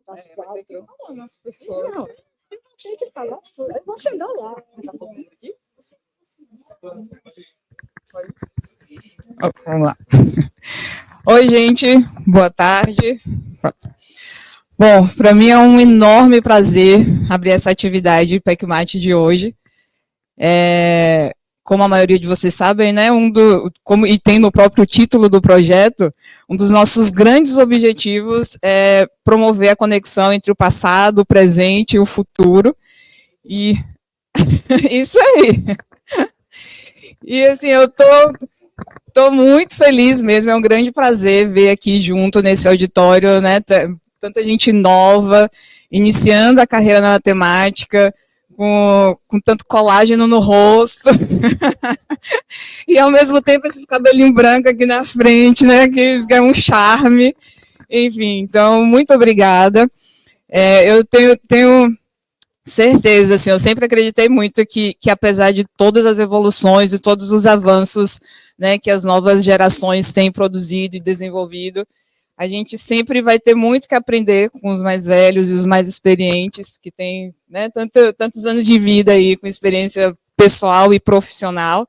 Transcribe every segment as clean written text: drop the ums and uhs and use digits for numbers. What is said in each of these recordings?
Vai ter que falar nas pessoas. Não, tem que falar. Eu vou chegar lá. Tá todo mundo aqui? Vamos lá. Oi, gente. Boa tarde. Pronto. Bom, para mim é um enorme prazer abrir essa atividade PECMAT de hoje. Como a maioria de vocês sabem, né, e tem no próprio título do projeto, um dos nossos grandes objetivos é promover a conexão entre o passado, o presente e o futuro. E isso aí. E assim, eu tô muito feliz mesmo, é um grande prazer ver aqui junto nesse auditório, né, tanta gente nova, iniciando a carreira na matemática, com tanto colágeno no rosto, e ao mesmo tempo esses cabelinhos brancos aqui na frente, né, que é um charme, enfim, então, muito obrigada. Eu tenho certeza, assim, eu sempre acreditei muito que apesar de todas as evoluções e todos os avanços, né, que as novas gerações têm produzido e desenvolvido, a gente sempre vai ter muito que aprender com os mais velhos e os mais experientes, que têm, né, tantos anos de vida aí, com experiência pessoal e profissional.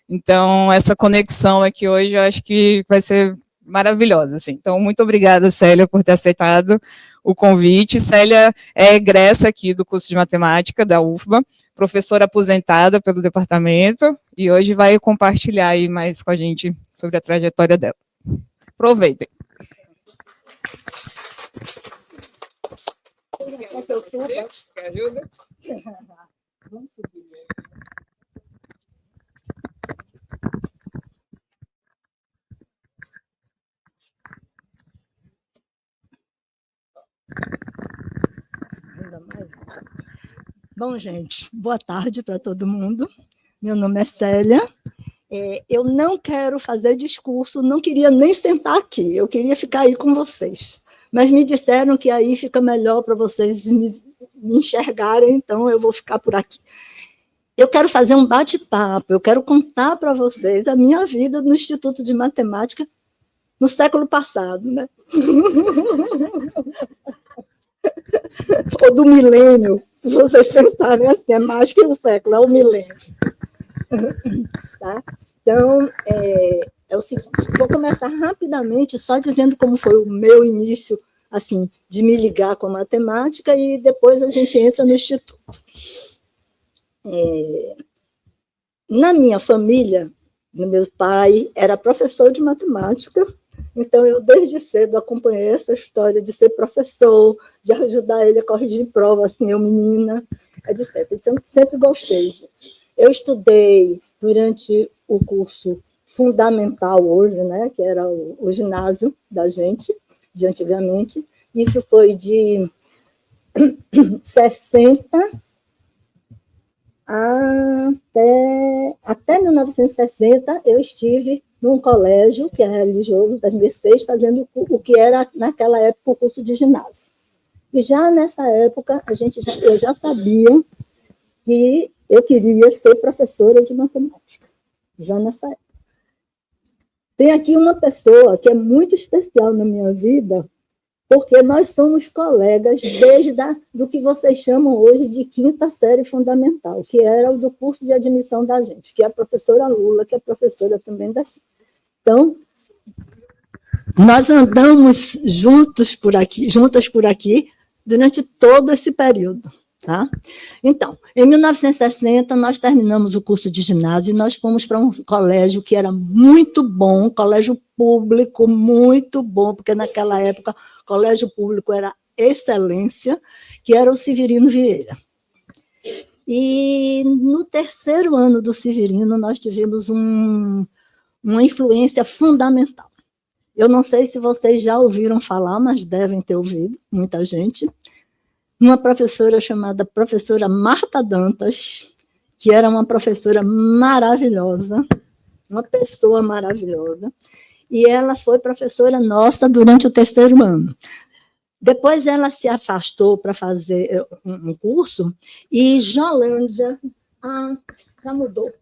Então, essa conexão aqui hoje, eu acho que vai ser maravilhosa, assim. Então, muito obrigada, Célia, por ter aceitado o convite. Célia é egressa aqui do curso de matemática da UFBA, professora aposentada pelo departamento, e hoje vai compartilhar aí mais com a gente sobre a trajetória dela. Aproveitem. Quer ajuda? Vamos subir. Ainda mais. Bom, gente, boa tarde para todo mundo. Meu nome é Célia. Eu não quero fazer discurso, não queria nem sentar aqui, eu queria ficar aí com vocês. Mas me disseram que aí fica melhor para vocês me enxergarem, então eu vou ficar por aqui. Eu quero fazer um bate-papo, eu quero contar para vocês a minha vida no Instituto de Matemática no século passado, né? Ou do milênio, se vocês pensarem assim, é mais que um século, é o milênio. Tá? Então, é o seguinte, vou começar rapidamente só dizendo como foi o meu início, assim, de me ligar com a matemática, e depois a gente entra no Instituto. Na minha família, meu pai era professor de matemática, então eu desde cedo acompanhei essa história de ser professor, de ajudar ele a corrigir prova, assim, eu menina, etc. Então, sempre gostei disso. Eu estudei durante o curso fundamental hoje, né, que era o ginásio da gente, de antigamente. Isso foi de 60 até 1960, eu estive num colégio, que é religioso, das Mercês, fazendo o que era, naquela época, o curso de ginásio. E já nessa época, eu já sabia que eu queria ser professora de matemática, já nessa época. Tem aqui uma pessoa que é muito especial na minha vida, porque nós somos colegas desde do que vocês chamam hoje de quinta série fundamental, que era o do curso de admissão da gente, que é a professora Lula, que é professora também daqui. Então, nós andamos juntas por aqui, durante todo esse período. Tá? Então, em 1960, nós terminamos o curso de ginásio e nós fomos para um colégio que era muito bom, colégio público muito bom, porque naquela época o colégio público era excelência, que era o Severino Vieira. E no terceiro ano do Severino, nós tivemos uma influência fundamental. Eu não sei se vocês já ouviram falar, mas devem ter ouvido, muita gente, uma professora chamada professora Marta Dantas, que era uma professora maravilhosa, uma pessoa maravilhosa, e ela foi professora nossa durante o terceiro ano. Depois ela se afastou para fazer um curso, e Jolândia, já mudou,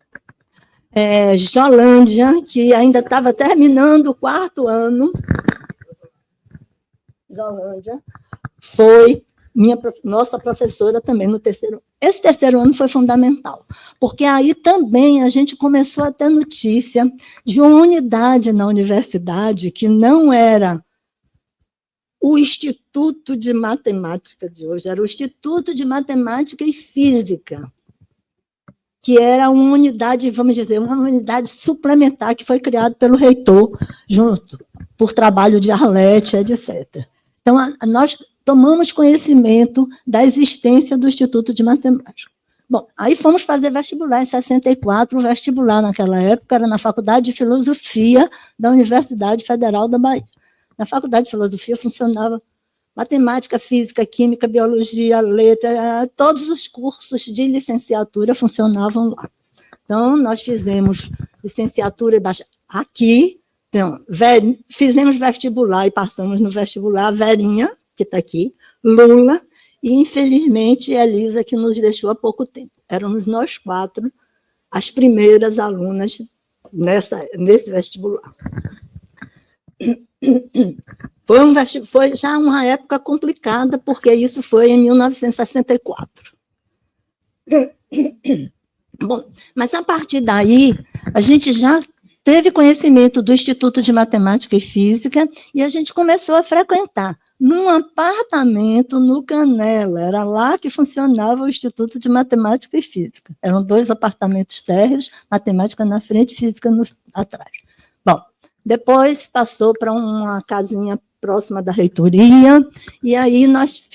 Jolândia, que ainda estava terminando o quarto ano, Jolândia, foi nossa professora também no terceiro ano. Esse terceiro ano foi fundamental, porque aí também a gente começou a ter notícia de uma unidade na universidade que não era o Instituto de Matemática de hoje, era o Instituto de Matemática e Física, que era uma unidade, vamos dizer, uma unidade suplementar que foi criada pelo reitor, junto, por trabalho de Arlete, etc. Então, nós tomamos conhecimento da existência do Instituto de Matemática. Bom, aí fomos fazer vestibular em 64, o vestibular naquela época era na Faculdade de Filosofia da Universidade Federal da Bahia. Na Faculdade de Filosofia funcionava matemática, física, química, biologia, letra, todos os cursos de licenciatura funcionavam lá. Então, nós fizemos licenciatura aqui, então, fizemos vestibular e passamos no vestibular, Verinha, que está aqui, Lula, e, infelizmente, Elisa, que nos deixou há pouco tempo. Éramos nós 4 as primeiras alunas nesse vestibular. Foi já uma época complicada, porque isso foi em 1964. Bom, mas, a partir daí, a gente já teve conhecimento do Instituto de Matemática e Física e a gente começou a frequentar num apartamento no Canela. Era lá que funcionava o Instituto de Matemática e Física. Eram 2 apartamentos térreos, matemática na frente, física atrás. Bom, depois passou para uma casinha próxima da reitoria, e aí nós,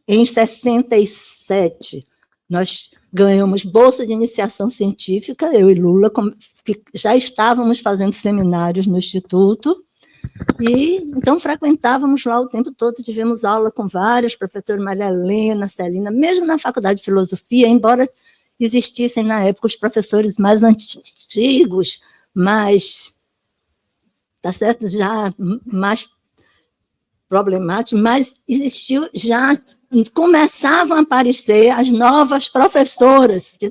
em 67, nós ganhamos bolsa de iniciação científica, eu e Lula, já estávamos fazendo seminários no Instituto, e então frequentávamos lá o tempo todo, tivemos aula com vários professores, Maria Helena, Celina, mesmo na Faculdade de Filosofia, embora existissem na época os professores mais antigos, mais, tá certo, já mais problemáticos, mas existiu, já começavam a aparecer as novas professoras que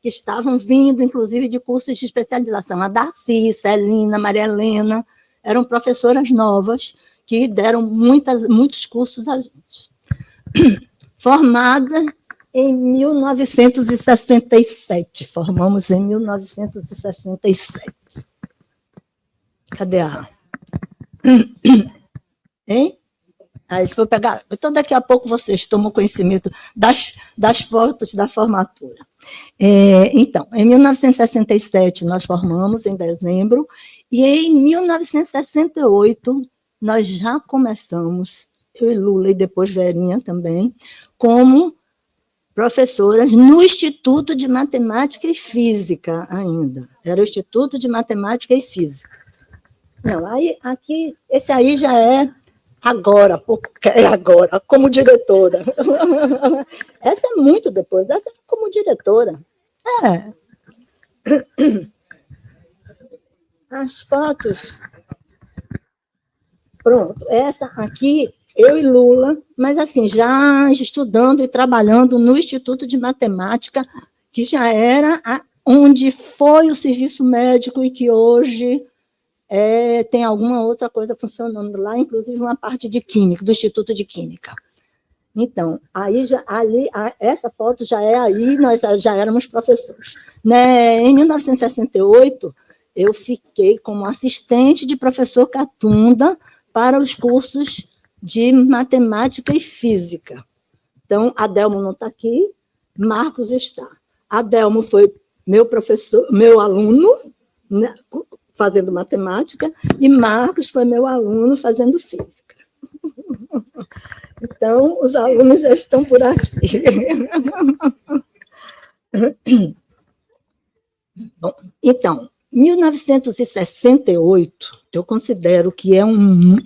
estavam vindo, inclusive, de cursos de especialização. A Darcy, Celina, Maria Helena, eram professoras novas que deram muitos cursos a gente. Formada em 1967, formamos em 1967. Cadê a... Hein? Aí foi pegar. Então, daqui a pouco vocês tomam conhecimento das fotos da formatura. Então, em 1967, nós formamos, em dezembro, e em 1968, nós já começamos, eu e Lula, e depois Verinha também, como professoras no Instituto de Matemática e Física ainda. Era o Instituto de Matemática e Física. Não, aí, aqui, esse aí já é agora, como diretora. Essa é muito depois, essa é como diretora. As fotos. Pronto, essa aqui, eu e Lula, mas assim, já estudando e trabalhando no Instituto de Matemática, que já era onde foi o serviço médico e que hoje tem alguma outra coisa funcionando lá, inclusive uma parte de química, do Instituto de Química. Então, aí essa foto já é aí, nós já éramos professores. Né? Em 1968, eu fiquei como assistente de professor Catunda para os cursos de matemática e física. Então, Adelmo não está aqui, Marcos está. Adelmo foi meu professor, meu aluno, né, fazendo matemática, e Marcos foi meu aluno fazendo física. Então, os alunos já estão por aqui. Bom, então, 1968, eu considero que é um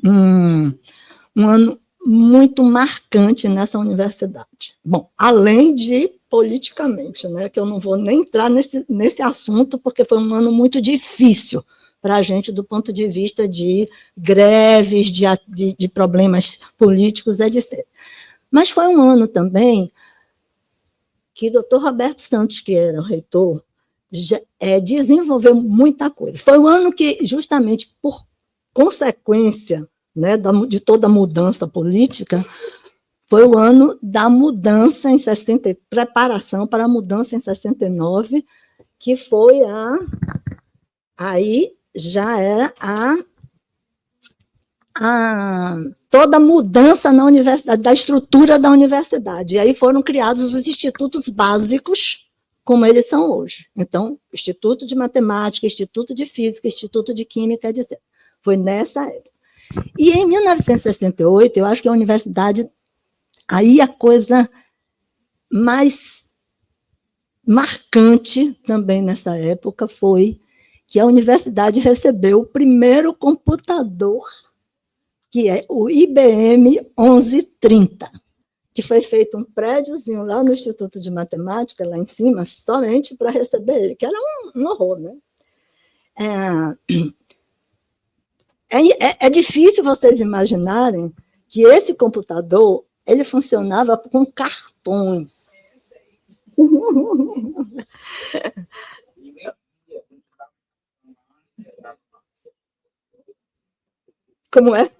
ano muito marcante nessa universidade. Bom, além de politicamente, né, que eu não vou nem entrar nesse assunto, porque foi um ano muito difícil para a gente do ponto de vista de greves, de problemas políticos, etc. Mas foi um ano também que o doutor Roberto Santos, que era o reitor, desenvolveu muita coisa. Foi um ano que, justamente por consequência, né, de toda a mudança política, foi o ano da mudança em 60, preparação para a mudança em 69, que foi aí já era toda a mudança na universidade, da estrutura da universidade. E aí foram criados os institutos básicos, como eles são hoje. Então, Instituto de Matemática, Instituto de Física, Instituto de Química, etc. Foi nessa época. E em 1968, eu acho que a universidade, aí a coisa mais marcante também nessa época foi que a universidade recebeu o primeiro computador, que é o IBM 1130, que foi feito um prédiozinho lá no Instituto de Matemática, lá em cima, somente para receber ele, que era um horror, né? É difícil vocês imaginarem que esse computador ele funcionava com cartões. Como é?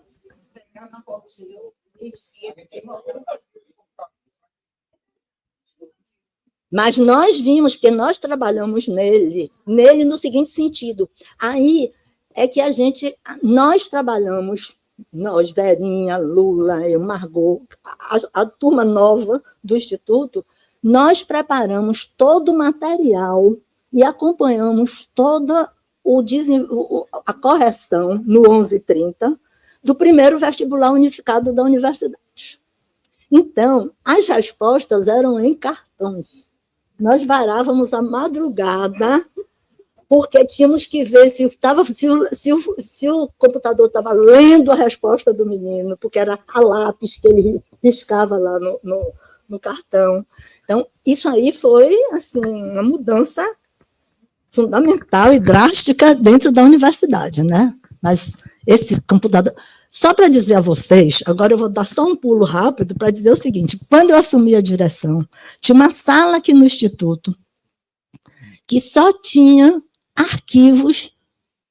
Mas nós vimos, porque nós trabalhamos nele no seguinte sentido. Aí é que nós trabalhamos, nós, Verinha, Lula, eu, Margot, a turma nova do Instituto, nós preparamos todo o material e acompanhamos toda a correção no 1130 do primeiro vestibular unificado da universidade. Então, as respostas eram em cartões. Nós varávamos a madrugada, porque tínhamos que ver se o computador estava lendo a resposta do menino, porque era a lápis que ele riscava lá no cartão. Então, isso aí foi assim, uma mudança fundamental e drástica dentro da universidade, né? Mas esse computador... Só para dizer a vocês, agora eu vou dar só um pulo rápido para dizer o seguinte, quando eu assumi a direção, tinha uma sala aqui no Instituto que só tinha arquivos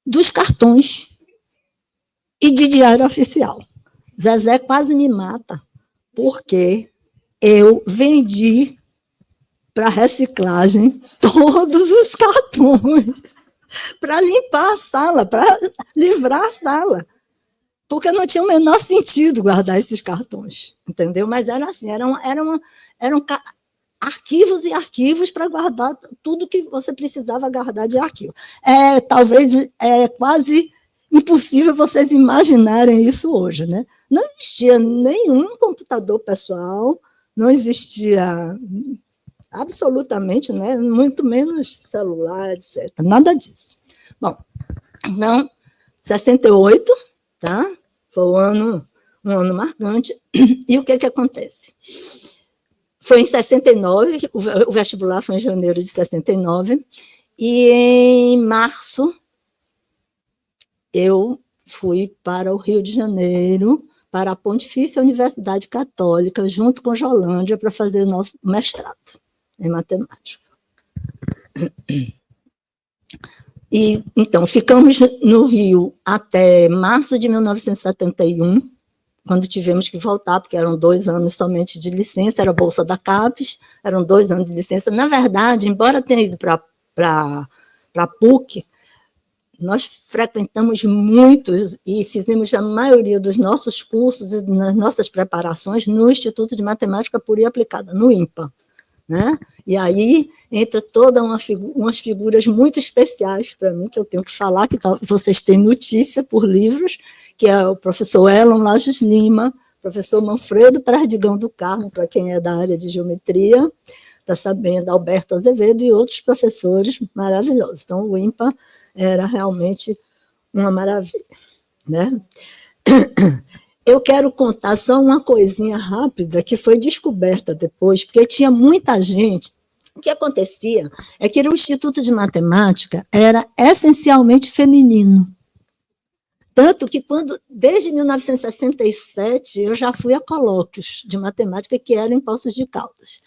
dos cartões e de diário oficial. Zezé quase me mata, porque eu vendi para reciclagem todos os cartões para limpar a sala, para livrar a sala. Porque não tinha o menor sentido guardar esses cartões, entendeu? Mas era assim, eram arquivos e arquivos para guardar tudo que você precisava guardar de arquivo. Talvez é quase impossível vocês imaginarem isso hoje, né? Não existia nenhum computador pessoal, não existia absolutamente, né? Muito menos celular, etc. Nada disso. Bom, então, 68, tá? Foi um ano marcante. E o que acontece? Foi em 69, o vestibular foi em janeiro de 69, e em março eu fui para o Rio de Janeiro, para a Pontifícia Universidade Católica, junto com Jolândia, para fazer o nosso mestrado em matemática. E, então, ficamos no Rio até março de 1971, quando tivemos que voltar, porque eram 2 anos somente de licença, era a Bolsa da CAPES, eram 2 anos de licença. Na verdade, embora tenha ido para a PUC, nós frequentamos muito e fizemos a maioria dos nossos cursos e das nossas preparações no Instituto de Matemática Pura e Aplicada, no IMPA. Né? E aí entra todas umas figuras muito especiais para mim, que eu tenho que falar, que vocês têm notícia por livros, que é o professor Elon Lages Lima, professor Manfredo Perdigão do Carmo, para quem é da área de geometria, está sabendo, Alberto Azevedo e outros professores maravilhosos. Então, o IMPA era realmente uma maravilha. Né? Eu quero contar só uma coisinha rápida que foi descoberta depois, porque tinha muita gente. O que acontecia é que o Instituto de Matemática era essencialmente feminino. Tanto que, desde 1967, eu já fui a colóquios de matemática que eram em Poços de Caldas.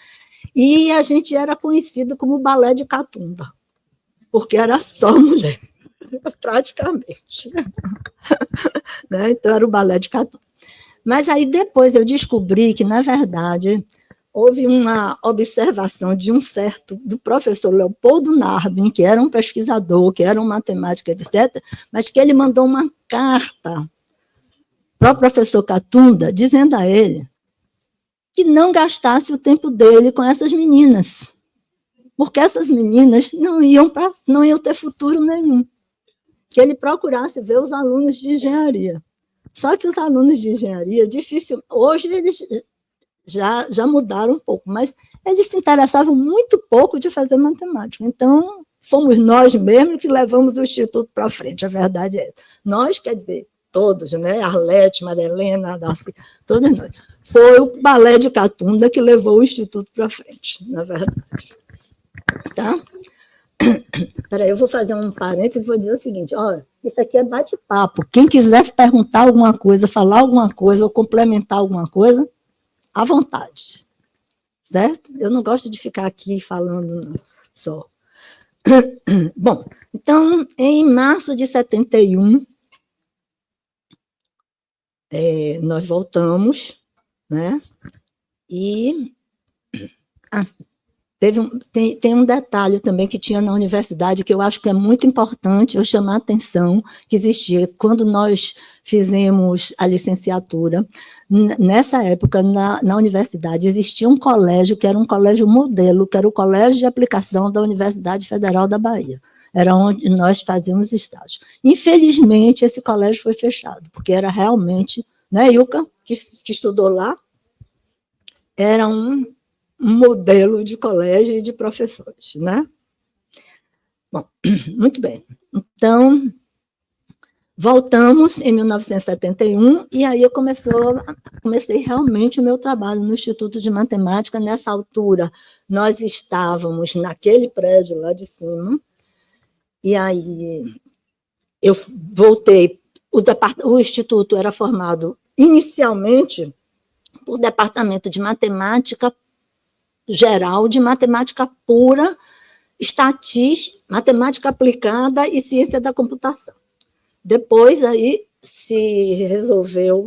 E a gente era conhecido como balé de Catumba, porque era só mulher, praticamente. Né? Então, era o balé de Catumba. Mas aí depois eu descobri que, na verdade, houve uma observação do professor Leopoldo Narbin, que era um pesquisador, que era um matemático, etc., mas que ele mandou uma carta para o professor Catunda, dizendo a ele que não gastasse o tempo dele com essas meninas, porque essas meninas não iam ter futuro nenhum, que ele procurasse ver os alunos de engenharia. Só que os alunos de engenharia, hoje eles já mudaram um pouco, mas eles se interessavam muito pouco de fazer matemática. Então, fomos nós mesmos que levamos o Instituto para frente, a verdade é. Nós, quer dizer, todos, né? Arlete, Maria Helena, Darcy, todos nós. Foi o Balé de Catunda que levou o Instituto para frente, na verdade. Tá? Peraí, eu vou fazer um parênteses e vou dizer o seguinte, olha, isso aqui é bate-papo. Quem quiser perguntar alguma coisa, falar alguma coisa ou complementar alguma coisa, à vontade, certo? Eu não gosto de ficar aqui falando só. Bom, então, em março de 71, nós voltamos, né? E tem um detalhe também que tinha na universidade, que eu acho que é muito importante eu chamar a atenção, que existia quando nós fizemos a licenciatura. Nessa época, na universidade, existia um colégio, que era um colégio modelo, que era o Colégio de Aplicação da Universidade Federal da Bahia. Era onde nós fazíamos estágio. Infelizmente, esse colégio foi fechado, porque era realmente, né, Ilka, que estudou lá, era um modelo de colégio e de professores, né? Bom, muito bem. Então, voltamos em 1971, e aí eu comecei realmente o meu trabalho no Instituto de Matemática. Nessa altura, nós estávamos naquele prédio lá de cima, e aí eu voltei. O Instituto era formado inicialmente por departamento de matemática geral, de matemática pura, estatística, matemática aplicada e ciência da computação. Depois aí se resolveu,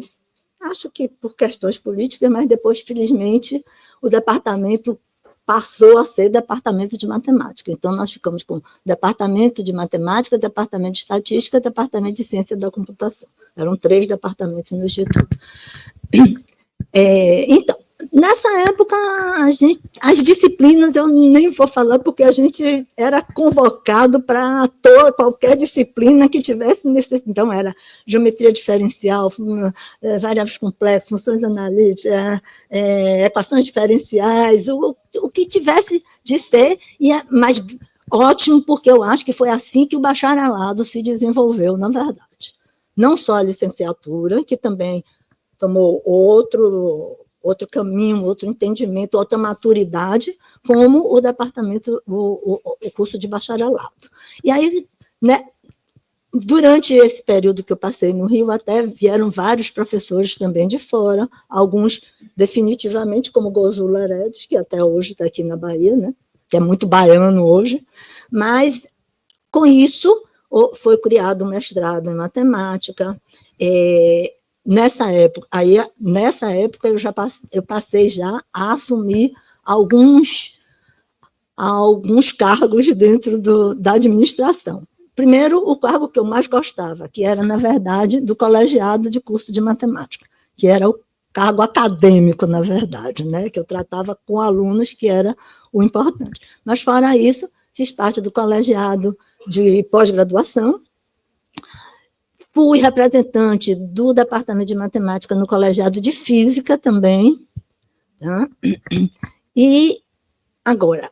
acho que por questões políticas, mas depois, felizmente, o departamento passou a ser departamento de matemática. Então, nós ficamos com departamento de matemática, departamento de estatística, departamento de ciência da computação. Eram 3 departamentos no Instituto. Então, nessa época, as disciplinas eu nem vou falar, porque a gente era convocado para qualquer disciplina que tivesse nesse. Então, era geometria diferencial, variáveis complexas, funções analíticas, equações diferenciais, o que tivesse de ser, mas ótimo, porque eu acho que foi assim que o bacharelado se desenvolveu, na verdade. Não só a licenciatura, que também tomou outro caminho, outro entendimento, outra maturidade, como o departamento, o curso de bacharelado. E aí, né, durante esse período que eu passei no Rio, até vieram vários professores também de fora, alguns definitivamente, como Gozula Heredes, que até hoje está aqui na Bahia, né, que é muito baiano hoje, mas com isso foi criado um mestrado em matemática. Nessa época eu passei já a assumir alguns cargos dentro da administração. Primeiro, o cargo que eu mais gostava, que era, na verdade, do colegiado de curso de matemática, que era o cargo acadêmico, na verdade, né, que eu tratava com alunos, que era o importante. Mas, fora isso, fiz parte do colegiado de pós-graduação. Fui representante do departamento de matemática no colegiado de física também. Tá? E, agora,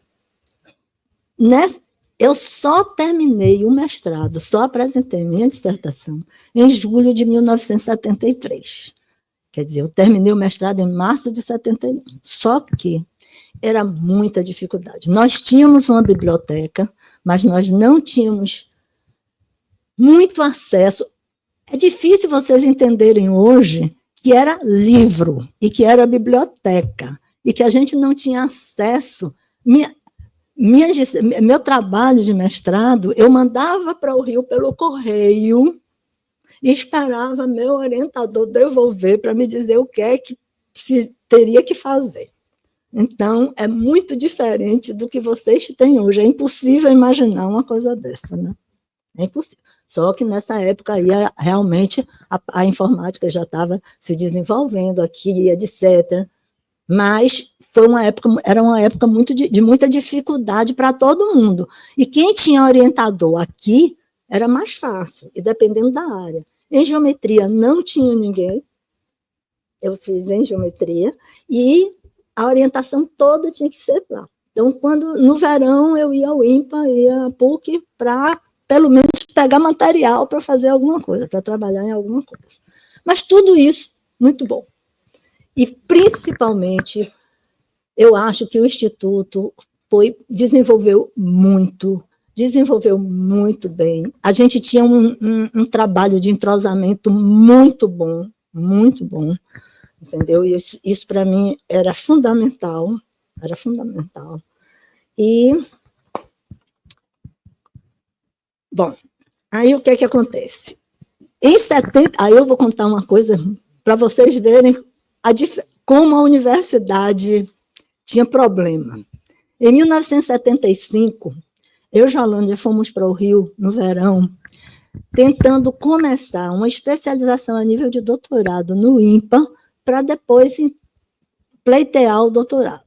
eu só terminei o mestrado, só apresentei minha dissertação em julho de 1973. Quer dizer, eu terminei o mestrado em março de 71. Só que era muita dificuldade. Nós tínhamos uma biblioteca, mas nós não tínhamos muito acesso. É difícil vocês entenderem hoje que era livro e que era biblioteca e que a gente não tinha acesso. Meu trabalho de mestrado, eu mandava para o Rio pelo correio e esperava meu orientador devolver para me dizer o que é que se teria que fazer. Então, é muito diferente do que vocês têm hoje. É impossível imaginar uma coisa dessa, né? É impossível. Só que nessa época aí, realmente, a informática já estava se desenvolvendo aqui, etc. Mas era uma época de muita dificuldade para todo mundo. E quem tinha orientador aqui era mais fácil, e dependendo da área. Em geometria não tinha ninguém. Eu fiz em geometria, e a orientação toda tinha que ser lá. Então, no verão, eu ia ao IMPA, ia à PUC, para, pelo menos, pegar material para fazer alguma coisa, para trabalhar em alguma coisa. Mas tudo isso, muito bom. E, principalmente, eu acho que o Instituto desenvolveu muito bem. A gente tinha um trabalho de entrosamento muito bom, entendeu? E isso para mim era fundamental. E, bom, aí o que é que acontece? Em 70, aí eu vou contar uma coisa para vocês verem como a universidade tinha problema. Em 1975, eu e Jolândia fomos para o Rio, no verão, tentando começar uma especialização a nível de doutorado no IMPA, para depois pleitear o doutorado.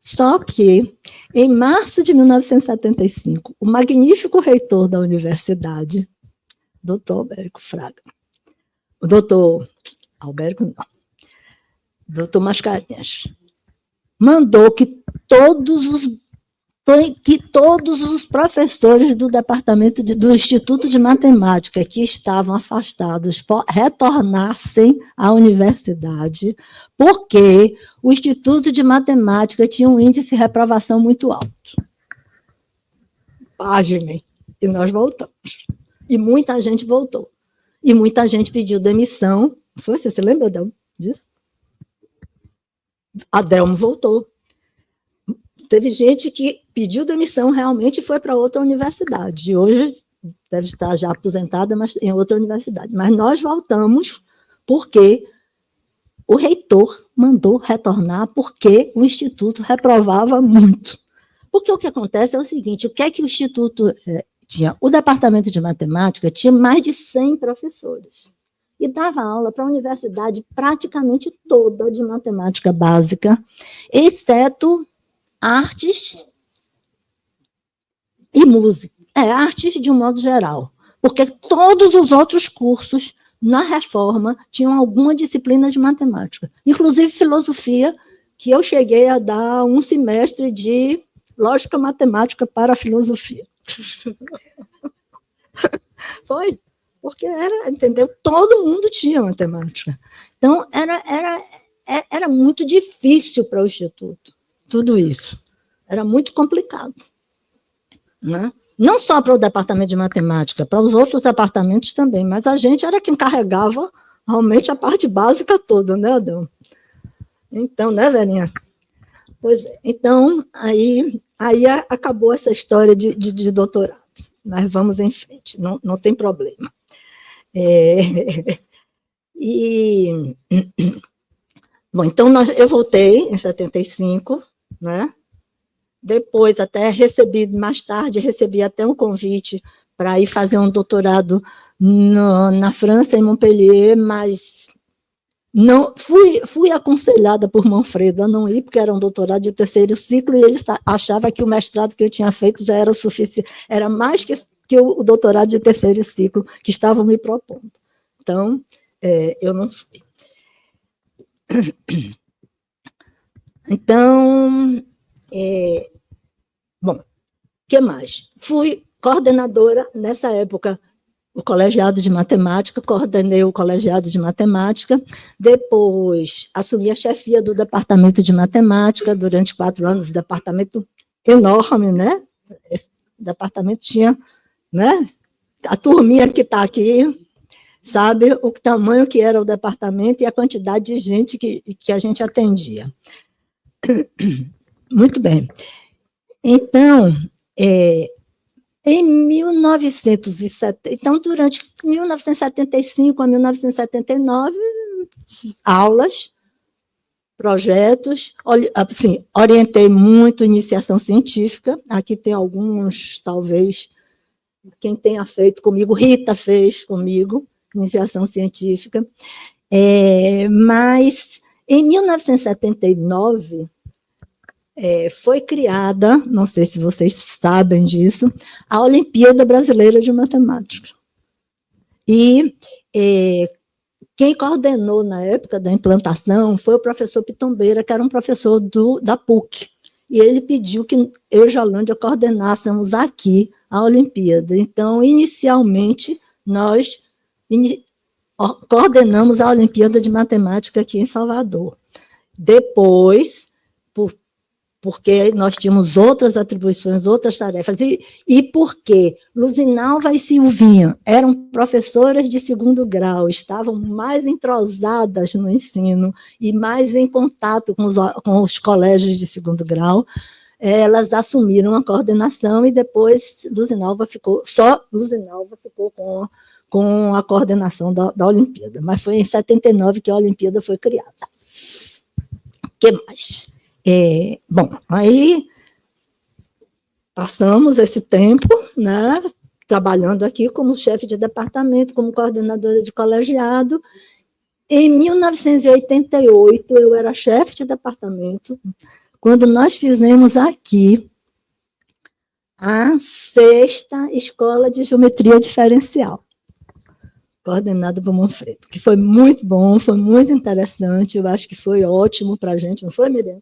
Só que, em março de 1975, o magnífico reitor da universidade, doutor Albérico Fraga, o doutor Albérico não, doutor Mascarenhas, mandou que todos os professores do departamento do Instituto de Matemática que estavam afastados retornassem à universidade, porque o Instituto de Matemática tinha um índice de reprovação muito alto. Pasmem, e nós voltamos. E muita gente voltou. E muita gente pediu demissão. Você lembra, Adelmo, disso? Adelmo voltou. Teve gente que pediu demissão realmente e foi para outra universidade. E hoje deve estar já aposentada, mas em outra universidade. Mas nós voltamos porque o reitor mandou retornar, porque o Instituto reprovava muito. Porque o que acontece é o seguinte, o que é que o Instituto tinha? O departamento de matemática tinha mais de 100 professores. E dava aula para a universidade praticamente toda de matemática básica, exceto artes e música. Artes de um modo geral. Porque todos os outros cursos, na reforma, tinham alguma disciplina de matemática. Inclusive filosofia, que eu cheguei a dar um semestre de lógica matemática para a filosofia. Foi, porque entendeu? Todo mundo tinha matemática. Então, era muito difícil para o Instituto. Tudo isso. Era muito complicado. Né? Não só para o departamento de matemática, para os outros departamentos também, mas a gente era quem carregava realmente a parte básica toda, né, Adão? Então, né, Verinha? Pois é. Então, aí acabou essa história de doutorado. Mas vamos em frente, não tem problema. Bom, então eu voltei em 75, né? Depois, mais tarde, recebi até um convite para ir fazer um doutorado na França, em Montpellier, mas não fui aconselhada por Manfredo a não ir, porque era um doutorado de terceiro ciclo, e ele achava que o mestrado que eu tinha feito já era o suficiente, era mais que o doutorado de terceiro ciclo que estavam me propondo. Então, eu não fui. Então, bom, o que mais? Fui coordenadora, nessa época, o colegiado de matemática, coordenei o colegiado de matemática, depois assumi a chefia do departamento de matemática durante 4 anos, departamento enorme, né? Esse departamento tinha, né? A turminha que está aqui, sabe o tamanho que era o departamento e a quantidade de gente que a gente atendia. Muito bem. Então, Em 1970, então, durante 1975 a 1979, aulas, projetos, assim, orientei muito iniciação científica, aqui tem alguns, talvez, quem tenha feito comigo, Rita fez comigo, iniciação científica, mas em 1979, foi criada, não sei se vocês sabem disso, a Olimpíada Brasileira de Matemática. E quem coordenou na época da implantação foi o professor Pitombeira, que era um professor da PUC. E ele pediu que eu e Jolândia coordenássemos aqui a Olimpíada. Então, inicialmente, nós coordenamos a Olimpíada de Matemática aqui em Salvador. Depois, porque nós tínhamos outras atribuições, outras tarefas, e porque Luzinalva e Silvinha eram professoras de segundo grau, estavam mais entrosadas no ensino e mais em contato com os colégios de segundo grau, elas assumiram a coordenação e depois Luzinalva ficou com a coordenação da Olimpíada, mas foi em 79 que a Olimpíada foi criada. O que mais? Bom, aí passamos esse tempo, né, trabalhando aqui como chefe de departamento, como coordenadora de colegiado. Em 1988, eu era chefe de departamento, quando nós fizemos aqui a 6ª Escola de Geometria Diferencial, coordenada por Manfredo, que foi muito bom, foi muito interessante, eu acho que foi ótimo para a gente, não foi, Miriam?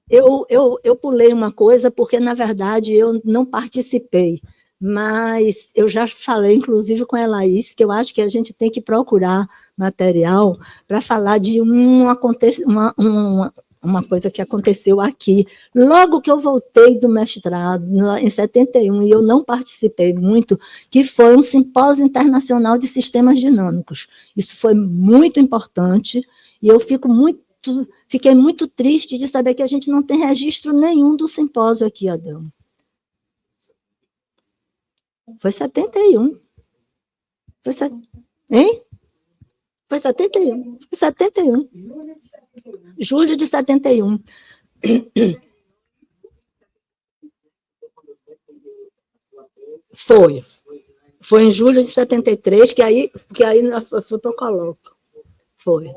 Eu pulei uma coisa porque, na verdade, eu não participei, mas eu já falei, inclusive, com a Laís, que eu acho que a gente tem que procurar material para falar de uma coisa que aconteceu aqui. Logo que eu voltei do mestrado, em 71, e eu não participei muito, que foi um simpósio internacional de sistemas dinâmicos. Isso foi muito importante, e eu fiquei muito triste de saber que a gente não tem registro nenhum do simpósio aqui, Adão. Foi 71. Hein? Foi 71. Foi 71. Julho de 71. Foi em julho de 73, que aí foi para o coloco. Foi.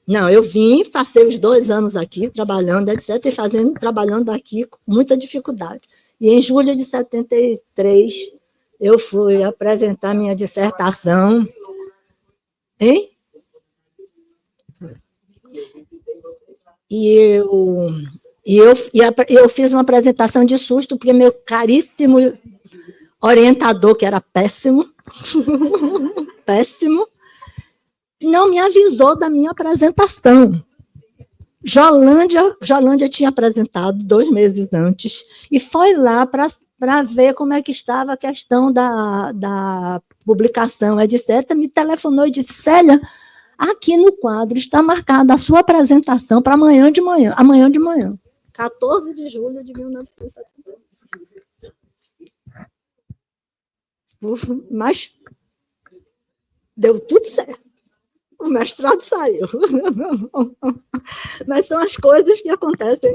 Não, eu vim, passei os 2 anos aqui, trabalhando, etc., e trabalhando aqui com muita dificuldade. E em julho de 73, eu fui apresentar minha dissertação. Hein? E eu fiz uma apresentação de susto, porque meu caríssimo orientador, que era péssimo, não me avisou da minha apresentação. Jolândia tinha apresentado 2 meses antes e foi lá para ver como é que estava a questão da publicação, etc. Me telefonou e disse: Célia, aqui no quadro está marcada a sua apresentação para amanhã de manhã, 14 de julho de 1970. Mas deu tudo certo. O mestrado saiu. Mas são as coisas que acontecem,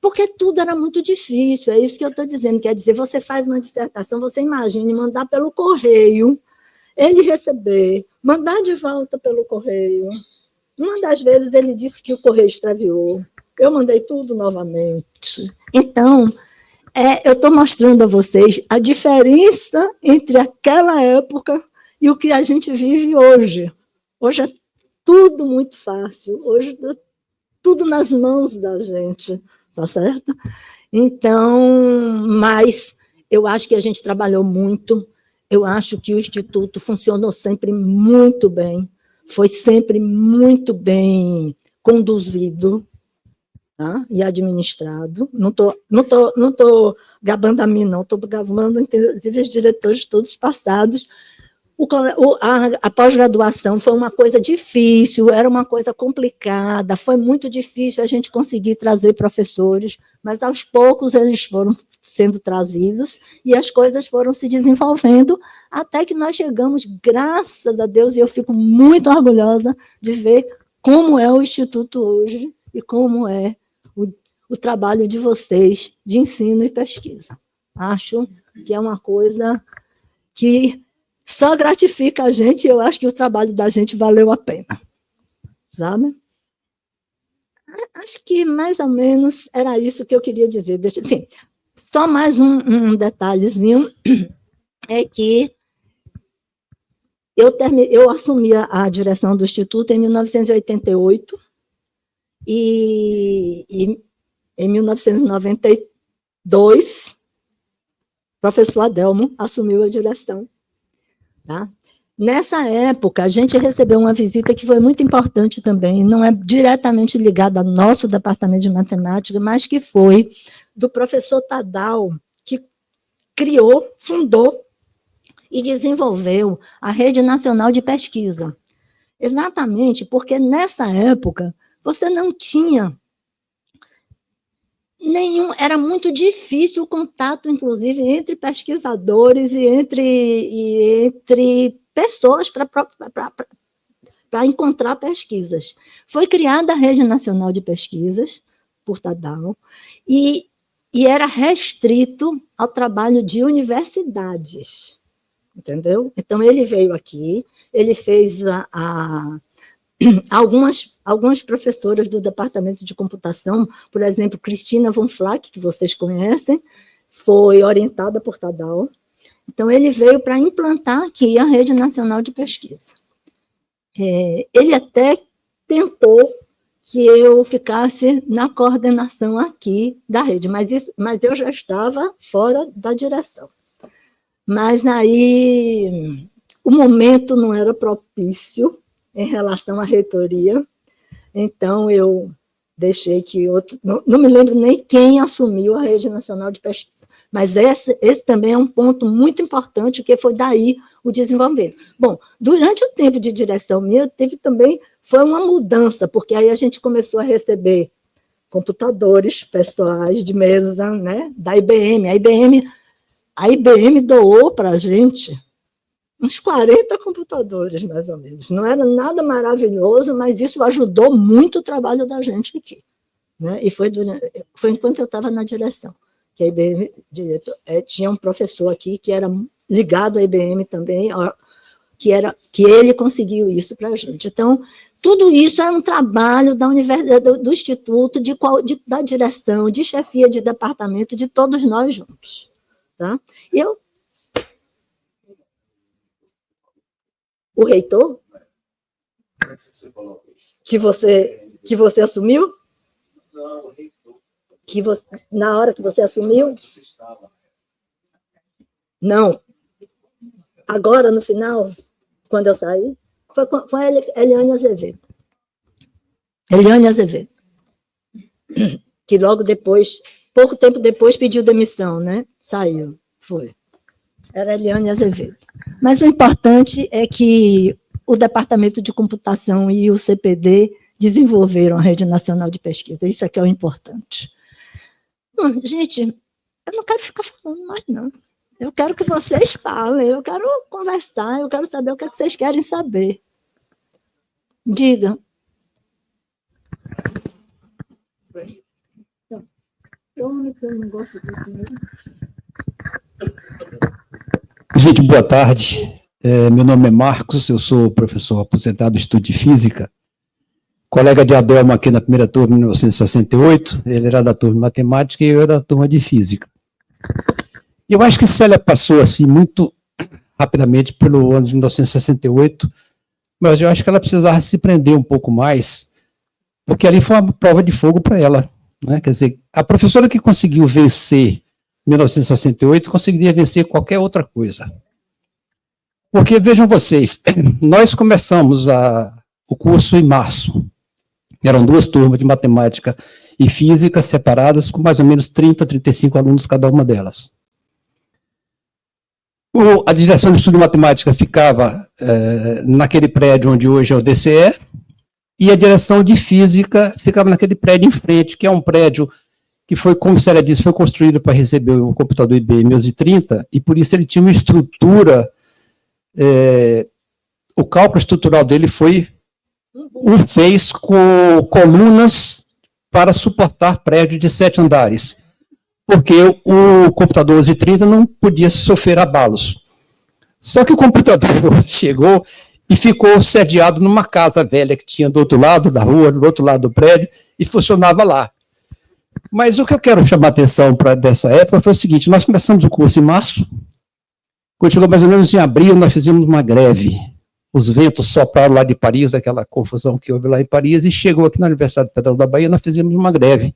porque tudo era muito difícil, é isso que eu estou dizendo. Quer dizer, você faz uma dissertação, você imagine mandar pelo correio, ele receber, mandar de volta pelo correio. Uma das vezes ele disse que o correio extraviou, eu mandei tudo novamente. Então, eu estou mostrando a vocês a diferença entre aquela época e o que a gente vive hoje. Hoje é tudo muito fácil, hoje é tudo nas mãos da gente, tá certo? Então, mas eu acho que a gente trabalhou muito, eu acho que o Instituto funcionou sempre muito bem, foi sempre muito bem conduzido, tá? E administrado. Não estou gabando a mim, não, estou gabando, inclusive, os diretores todos passados. A pós-graduação foi uma coisa difícil, era uma coisa complicada, foi muito difícil a gente conseguir trazer professores, mas aos poucos eles foram sendo trazidos e as coisas foram se desenvolvendo até que nós chegamos, graças a Deus, e eu fico muito orgulhosa de ver como é o Instituto hoje e como é o trabalho de vocês de ensino e pesquisa. Acho que é uma coisa que só gratifica a gente, e eu acho que o trabalho da gente valeu a pena. Sabe? Acho que mais ou menos era isso que eu queria dizer. Assim, só mais um detalhezinho, é que eu assumi a direção do Instituto em 1988, e em 1992, o professor Adelmo assumiu a direção. Tá? Nessa época, a gente recebeu uma visita que foi muito importante também, não é diretamente ligada ao nosso departamento de matemática, mas que foi do professor Tadal, que criou, fundou e desenvolveu a Rede Nacional de Pesquisa. Exatamente porque nessa época você não tinha era muito difícil o contato, inclusive, entre pesquisadores e entre pessoas para encontrar pesquisas. Foi criada a Rede Nacional de Pesquisas, por Tadal, e era restrito ao trabalho de universidades, entendeu? Então, ele veio aqui, ele fez algumas professoras do Departamento de Computação, por exemplo, Cristina von Flack, que vocês conhecem, foi orientada por Tadal. Então, ele veio para implantar aqui a Rede Nacional de Pesquisa. Ele até tentou que eu ficasse na coordenação aqui da rede, mas eu já estava fora da direção. Mas aí o momento não era propício em relação à reitoria, então eu deixei que outro... Não me lembro nem quem assumiu a Rede Nacional de Pesquisa, mas esse também é um ponto muito importante, que foi daí o desenvolvimento. Bom, durante o tempo de direção minha, foi uma mudança, porque aí a gente começou a receber computadores pessoais de mesa, né, da IBM. A IBM doou para a gente uns 40 computadores, mais ou menos. Não era nada maravilhoso, mas isso ajudou muito o trabalho da gente aqui. Né? E foi enquanto eu estava na direção, que a IBM tinha um professor aqui que era ligado à IBM também, que ele conseguiu isso para a gente. Então, tudo isso é um trabalho da do Instituto, da direção, de chefia de departamento, de todos nós juntos. Tá? O reitor? Que você assumiu? Não, o reitor. Na hora que você assumiu? Não. Agora, no final, quando eu saí, foi a Eliane Azevedo. Eliane Azevedo. Que logo depois, pouco tempo depois, pediu demissão, né? Saiu, foi. Era a Eliane Azevedo. Mas o importante é que o Departamento de Computação e o CPD desenvolveram a Rede Nacional de Pesquisa. Isso aqui é o importante. Gente, eu não quero ficar falando mais, não. Eu quero que vocês falem, eu quero conversar, eu quero saber o que vocês querem saber. Diga. Eu não gosto disso. Gente, boa tarde. Meu nome é Marcos, eu sou professor aposentado do Instituto de Física, colega de Adelmo aqui na primeira turma, em 1968, ele era da turma de Matemática e eu era da turma de Física. E eu acho que Célia passou assim muito rapidamente pelo ano de 1968, mas eu acho que ela precisava se prender um pouco mais, porque ali foi uma prova de fogo para ela. Né? Quer dizer, a professora que conseguiu vencer 1968 conseguiria vencer qualquer outra coisa. Porque, vejam vocês, nós começamos o curso em março. Eram 2 turmas de matemática e física separadas, com mais ou menos 30, 35 alunos cada uma delas. A direção de estudo de matemática ficava naquele prédio onde hoje é o DCE, e a direção de física ficava naquele prédio em frente, que é um prédio que foi, como Célia disse, foi construído para receber o computador IBM 1130, e por isso ele tinha uma estrutura, o cálculo estrutural dele fez com colunas para suportar prédio de 7 andares, porque o computador 1130 não podia sofrer abalos. Só que o computador chegou e ficou sediado numa casa velha que tinha do outro lado da rua, do outro lado do prédio, e funcionava lá. Mas o que eu quero chamar a atenção dessa época foi o seguinte: nós começamos o curso em março, quando chegou mais ou menos em abril, nós fizemos uma greve. Os ventos sopraram lá de Paris, daquela confusão que houve lá em Paris, e chegou aqui na Universidade Federal da Bahia, nós fizemos uma greve.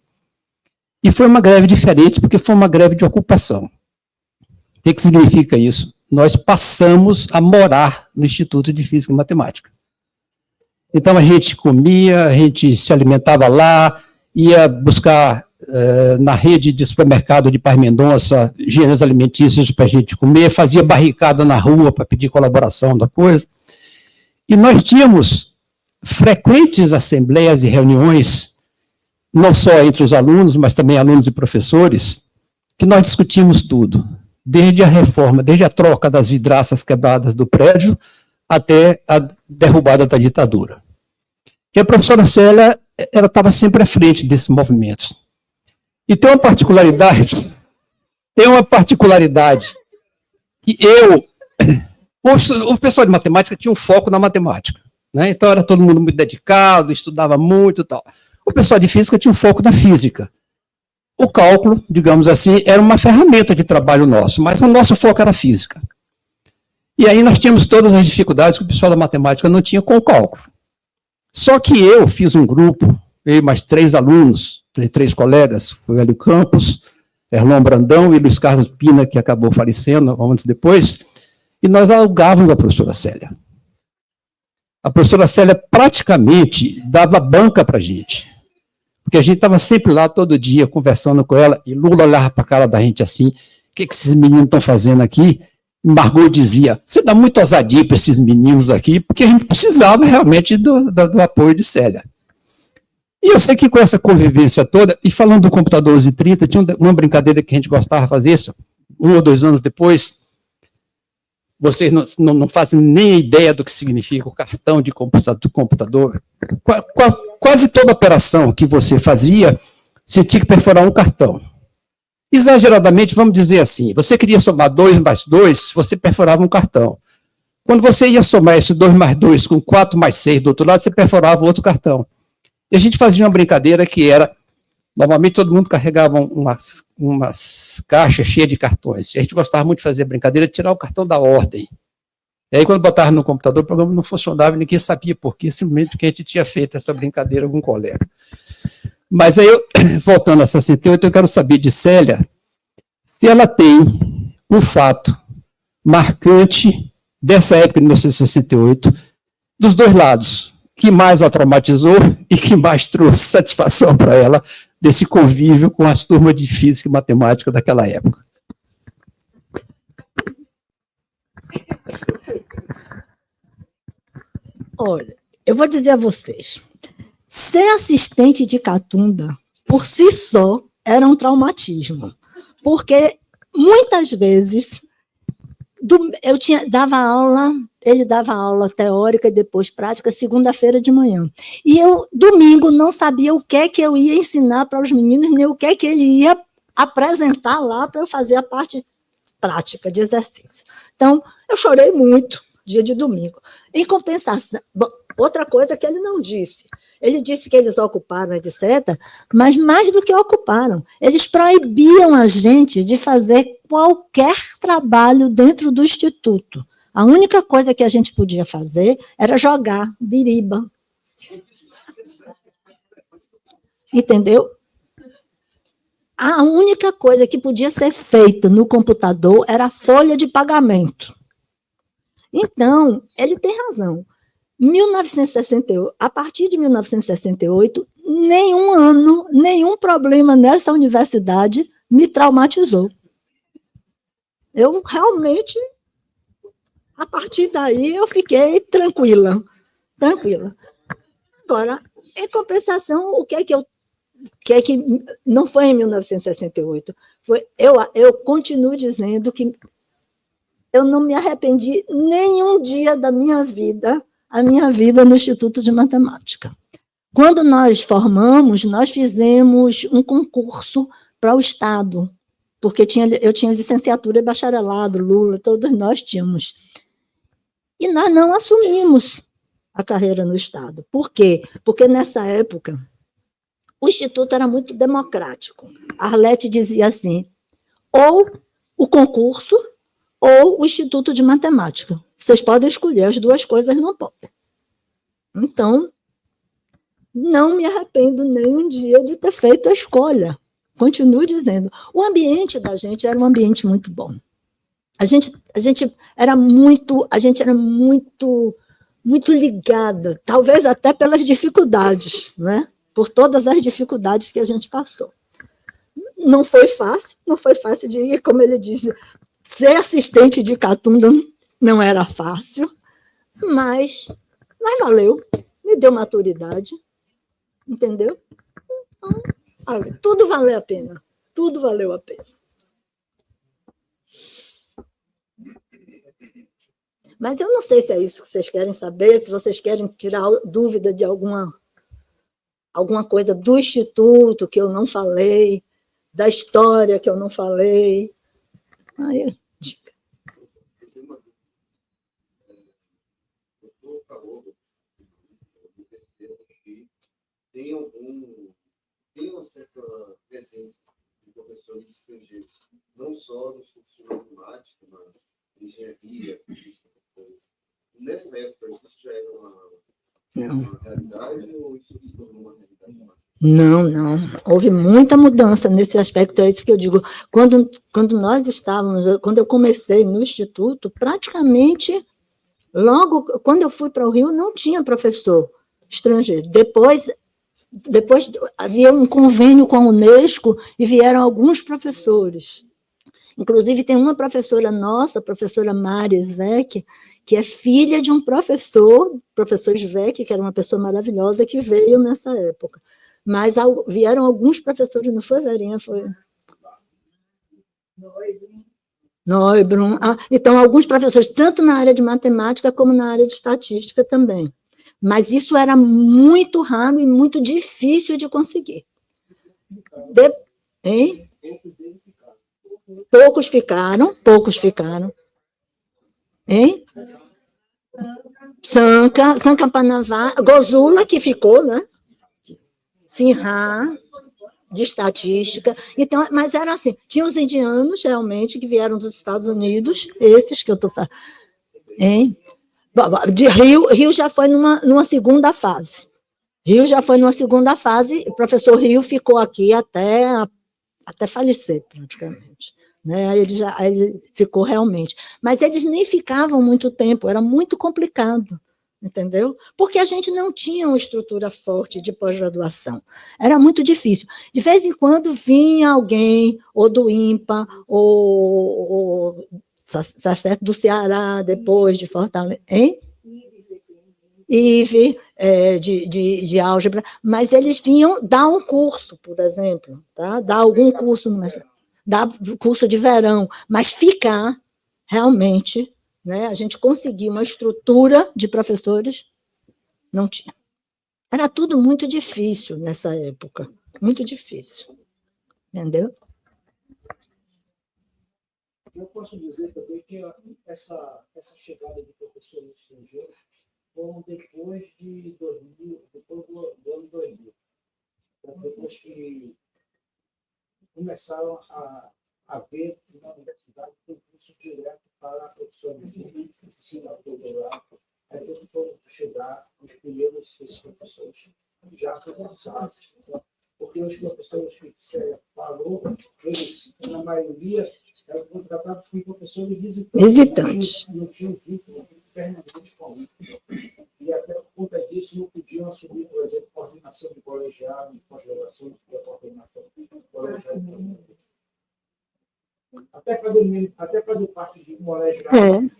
E foi uma greve diferente, porque foi uma greve de ocupação. O que significa isso? Nós passamos a morar no Instituto de Física e Matemática. Então a gente comia, a gente se alimentava lá, ia buscar na rede de supermercado de Paz Mendonça gêneros alimentícios para a gente comer, fazia barricada na rua para pedir colaboração da coisa. E nós tínhamos frequentes assembleias e reuniões, não só entre os alunos, mas também alunos e professores, que nós discutimos tudo, desde a reforma, desde a troca das vidraças quebradas do prédio até a derrubada da ditadura. E a professora Célia, ela estava sempre à frente desses movimentos. E tem uma particularidade que o pessoal de matemática tinha um foco na matemática, né? Então era todo mundo muito dedicado, estudava muito e tal. O pessoal de física tinha um foco na física. O cálculo, digamos assim, era uma ferramenta de trabalho nosso, mas o nosso foco era física. E aí nós tínhamos todas as dificuldades que o pessoal da matemática não tinha com o cálculo. Só que eu fiz um grupo, eu e mais 3 alunos, 3 colegas, o Hélio Campos, Erlon Brandão e Luiz Carlos Pina, que acabou falecendo antes depois, e nós alugávamos a professora Célia. A professora Célia praticamente dava banca para a gente, porque a gente estava sempre lá todo dia conversando com ela, e Lula olhava para a cara da gente assim: o que esses meninos estão fazendo aqui? E Margot dizia: você dá muita ousadia para esses meninos aqui, porque a gente precisava realmente do apoio de Célia. E eu sei que com essa convivência toda, e falando do computador 1130, tinha uma brincadeira que a gente gostava de fazer isso, 1 ou 2 anos depois. Vocês não fazem nem ideia do que significa o cartão de computador. Quase toda operação que você fazia, você tinha que perfurar um cartão. Exageradamente, vamos dizer assim, você queria somar 2 mais 2, você perfurava um cartão. Quando você ia somar esse 2 mais 2 com 4 mais 6 do outro lado, você perfurava outro cartão. E a gente fazia uma brincadeira que era, normalmente todo mundo carregava umas caixas cheias de cartões. E a gente gostava muito de fazer a brincadeira de tirar o cartão da ordem. E aí quando botava no computador, o programa não funcionava e ninguém sabia por quê, simplesmente porque a gente tinha feito essa brincadeira com um colega. Mas aí, voltando a 68, eu quero saber de Célia se ela tem um fato marcante dessa época de 1968, dos 2 lados, que mais a traumatizou e que mais trouxe satisfação para ela desse convívio com as turmas de física e matemática daquela época. Olha, eu vou dizer a vocês, ser assistente de catunda, por si só, era um traumatismo, porque muitas vezes ele dava aula teórica e depois prática segunda-feira de manhã. E eu, domingo, não sabia o que é que eu ia ensinar para os meninos, nem o que é que ele ia apresentar lá para eu fazer a parte prática de exercício. Então, eu chorei muito dia de domingo. Em compensação, outra coisa que ele não disse. Ele disse que eles ocuparam, etc., mas mais do que ocuparam, eles proibiam a gente de fazer qualquer trabalho dentro do instituto. A única coisa que a gente podia fazer era jogar biriba. Entendeu? A única coisa que podia ser feita no computador era a folha de pagamento. Então, ele tem razão. 1968, a partir de 1968, nenhum problema nessa universidade me traumatizou. Eu realmente A partir daí, eu fiquei tranquila. Agora, em compensação, o que é que não foi em 1968? Eu continuo dizendo que eu não me arrependi nenhum dia da minha vida, a minha vida no Instituto de Matemática. Quando nós formamos, nós fizemos um concurso para o Estado, porque eu tinha licenciatura e bacharelado, Lula, todos nós tínhamos. E nós não assumimos a carreira no Estado. Por quê? Porque nessa época o Instituto era muito democrático. A Arlete dizia assim, ou o concurso ou o Instituto de Matemática. Vocês podem escolher, as duas coisas não podem. Então, não me arrependo nem um dia de ter feito a escolha. Continuo dizendo, o ambiente da gente era um ambiente muito bom. A gente era muito ligada, talvez até pelas dificuldades, né? Por todas as dificuldades que a gente passou. Não foi fácil de ir, como ele disse, ser assistente de Catunda não era fácil, mas valeu, me deu maturidade, entendeu? Então, tudo valeu a pena, tudo valeu a pena. Mas eu não sei se é isso que vocês querem saber, se vocês querem tirar dúvida de alguma coisa do Instituto que eu não falei, da história que eu não falei. Aí, dica. Tem uma certa presença de professores estrangeiros, não só nos cursos de matemática, mas engenharia, física, coisas. Nessa época, isso já era uma realidade ou isso se tornou uma realidade? Não. Houve muita mudança nesse aspecto, é isso que eu digo. Quando eu comecei no Instituto, praticamente, logo, quando eu fui para o Rio, não tinha professor estrangeiro. Depois havia um convênio com a Unesco e vieram alguns professores. Inclusive, tem uma professora nossa, a professora Mari Sveck, que é filha de um professor Sveck, que era uma pessoa maravilhosa, que veio nessa época. Mas vieram alguns professores, não foi, Verinha? Foi Neubrunn. Então, alguns professores, tanto na área de matemática como na área de estatística também. Mas isso era muito raro e muito difícil de conseguir. Hein? Poucos ficaram. Hein? Sanka Panavá, Gozula, que ficou, né? Sinha, de estatística. Então, mas era assim, tinha os indianos, realmente, que vieram dos Estados Unidos, esses que eu estou falando. De Rio já foi numa segunda fase. O professor Rio ficou aqui até falecer, praticamente. Né? Aí ele ficou realmente. Mas eles nem ficavam muito tempo, era muito complicado, entendeu? Porque a gente não tinha uma estrutura forte de pós-graduação. Era muito difícil. De vez em quando vinha alguém, ou do IMPA, ou do Ceará, depois de Fortaleza, hein? IVE, de álgebra, mas eles vinham dar um curso, por exemplo, tá? Dar algum curso, dar curso de verão, mas ficar realmente, né? A gente conseguir uma estrutura de professores, não tinha. Era tudo muito difícil nessa época, muito difícil, entendeu? Eu posso dizer também que essa chegada de professores estrangeiros foram depois de 2000, depois do ano 2000. Depois que começaram a ver na universidade um curso direto para professores de ensino doutorado, aí foram chegar os primeiros esses professores já certificados, porque os professores que você falou, eles, na maioria, eram contratados como professores visitantes. Não tinham vínculo permanente com isso. E até por conta disso não podiam assumir, por exemplo, coordenação de colegiado, de pós-graduação, de coordenação de colegiado. Até fazer parte de um colegiado.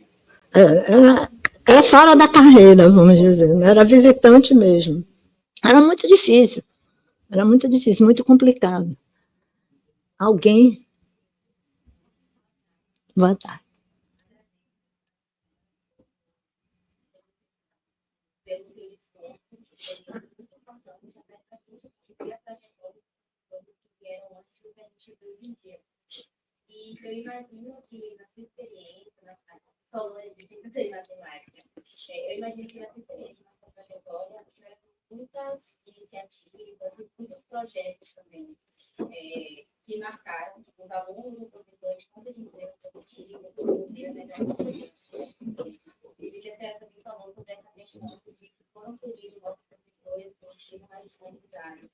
Era fora da carreira, vamos dizer, né? Era visitante mesmo. Era muito difícil, muito complicado. Alguém? Boa tarde. E eu imagino que na sua experiência, falando de matemática, eu imagino que na sua experiência, na sua trajetória, tiveram muitas iniciativas e muitos projetos também que marcaram os alunos, os professores, tanto de empresa produtiva, como de negativa. E a senhora também falou sobre essa questão de como surgiram novos professores, como chegam mais disponibilizados.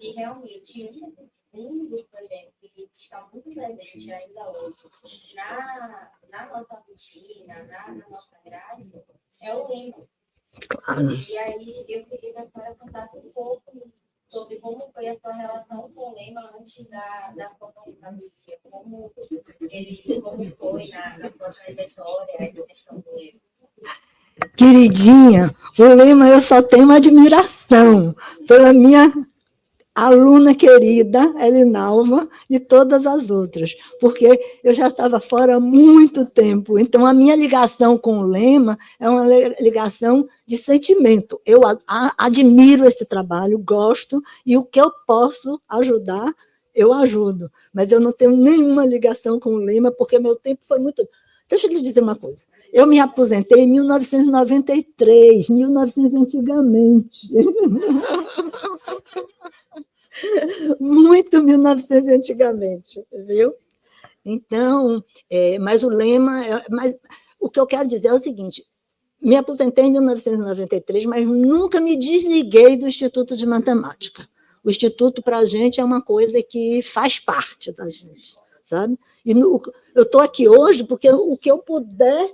E realmente, um dos projetos que está muito presente ainda hoje na nossa rotina, na nossa grade, é o Lema. E aí eu queria que a senhora contasse um pouco sobre como foi a sua relação com o Lema antes da sua aposentadoria, como foi na sua trajetória essa questão do Lema. Queridinha, o Lema eu só tenho admiração pela minha aluna querida, Elinalva, e todas as outras, porque eu já estava fora há muito tempo, então a minha ligação com o Lema é uma ligação de sentimento. Eu admiro esse trabalho, gosto, e o que eu posso ajudar, eu ajudo, mas eu não tenho nenhuma ligação com o Lema, porque meu tempo foi muito... Deixa eu lhe dizer uma coisa. Eu me aposentei em 1993, 1900 antigamente. Muito 1900 antigamente, viu? Então, mas o Lema... Mas o que eu quero dizer é o seguinte, me aposentei em 1993, mas nunca me desliguei do Instituto de Matemática. O Instituto, para a gente, é uma coisa que faz parte da gente, sabe? E eu estou aqui hoje porque o que eu puder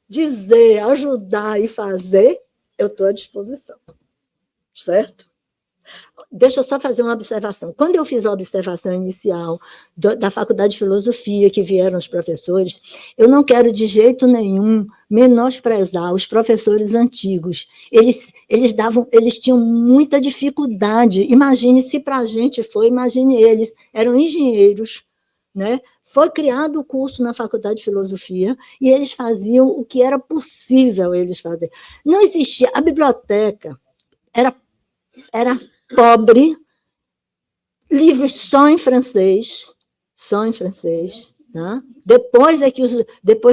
dizer, ajudar e fazer, eu estou à disposição, certo? Deixa eu só fazer uma observação. Quando eu fiz a observação inicial da Faculdade de Filosofia, que vieram os professores, eu não quero de jeito nenhum menosprezar os professores antigos. Eles tinham muita dificuldade. Imagine se para a gente foi, imagine eles, eram engenheiros, né? Foi criado o curso na Faculdade de Filosofia e eles faziam o que era possível eles fazerem. Não existia, a biblioteca era pobre, livros só em francês, tá? Depois,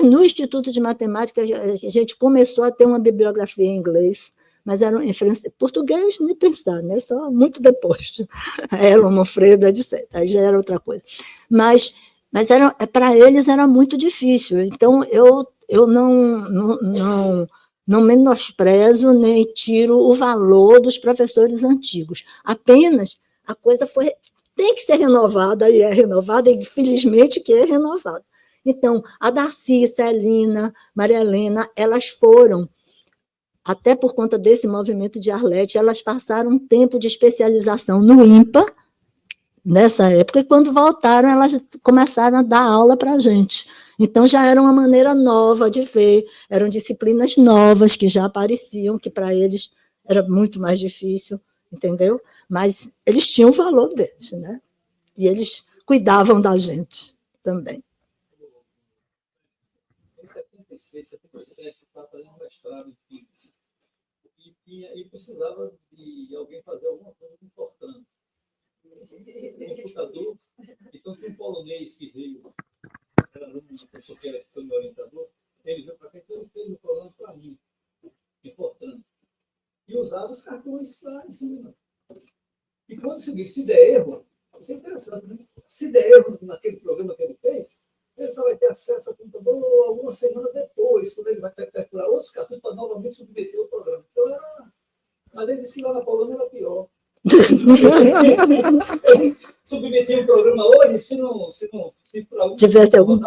no Instituto de Matemática, a gente começou a ter uma bibliografia em inglês, mas era em francês. Português, nem pensar, né? Só muito depois. Elon, Manfredo, etc. Aí já era outra coisa. Mas para eles era muito difícil. Então, eu não menosprezo nem tiro o valor dos professores antigos. Apenas a coisa tem que ser renovada, e é renovada, e felizmente que é renovada. Então, a Darcy, Celina, Maria Helena, elas foram, até por conta desse movimento de Arlete, elas passaram um tempo de especialização no IMPA, nessa época, e quando voltaram, elas começaram a dar aula para a gente. Então, já era uma maneira nova de ver, eram disciplinas novas que já apareciam, que para eles era muito mais difícil, entendeu? Mas eles tinham o valor deles, né? E eles cuidavam da gente também. Em 76, 77, eu estava fazendo um mestrado em física, e precisava de alguém fazer alguma coisa importante. Computador, então tinha um polonês que veio, era aluno do professor que foi meu orientador, ele veio para cá e fez um programa para mim, importante, e usava os cartões lá em cima. E quando se der erro, isso é interessante, né? Se der erro naquele programa que ele fez, ele só vai ter acesso ao computador alguma semana depois, quando ele vai perfurar outros cartões para novamente submeter o programa. Então mas ele disse que lá na Polônia era pior. Submetia o programa hoje, se por algum tivesse algum,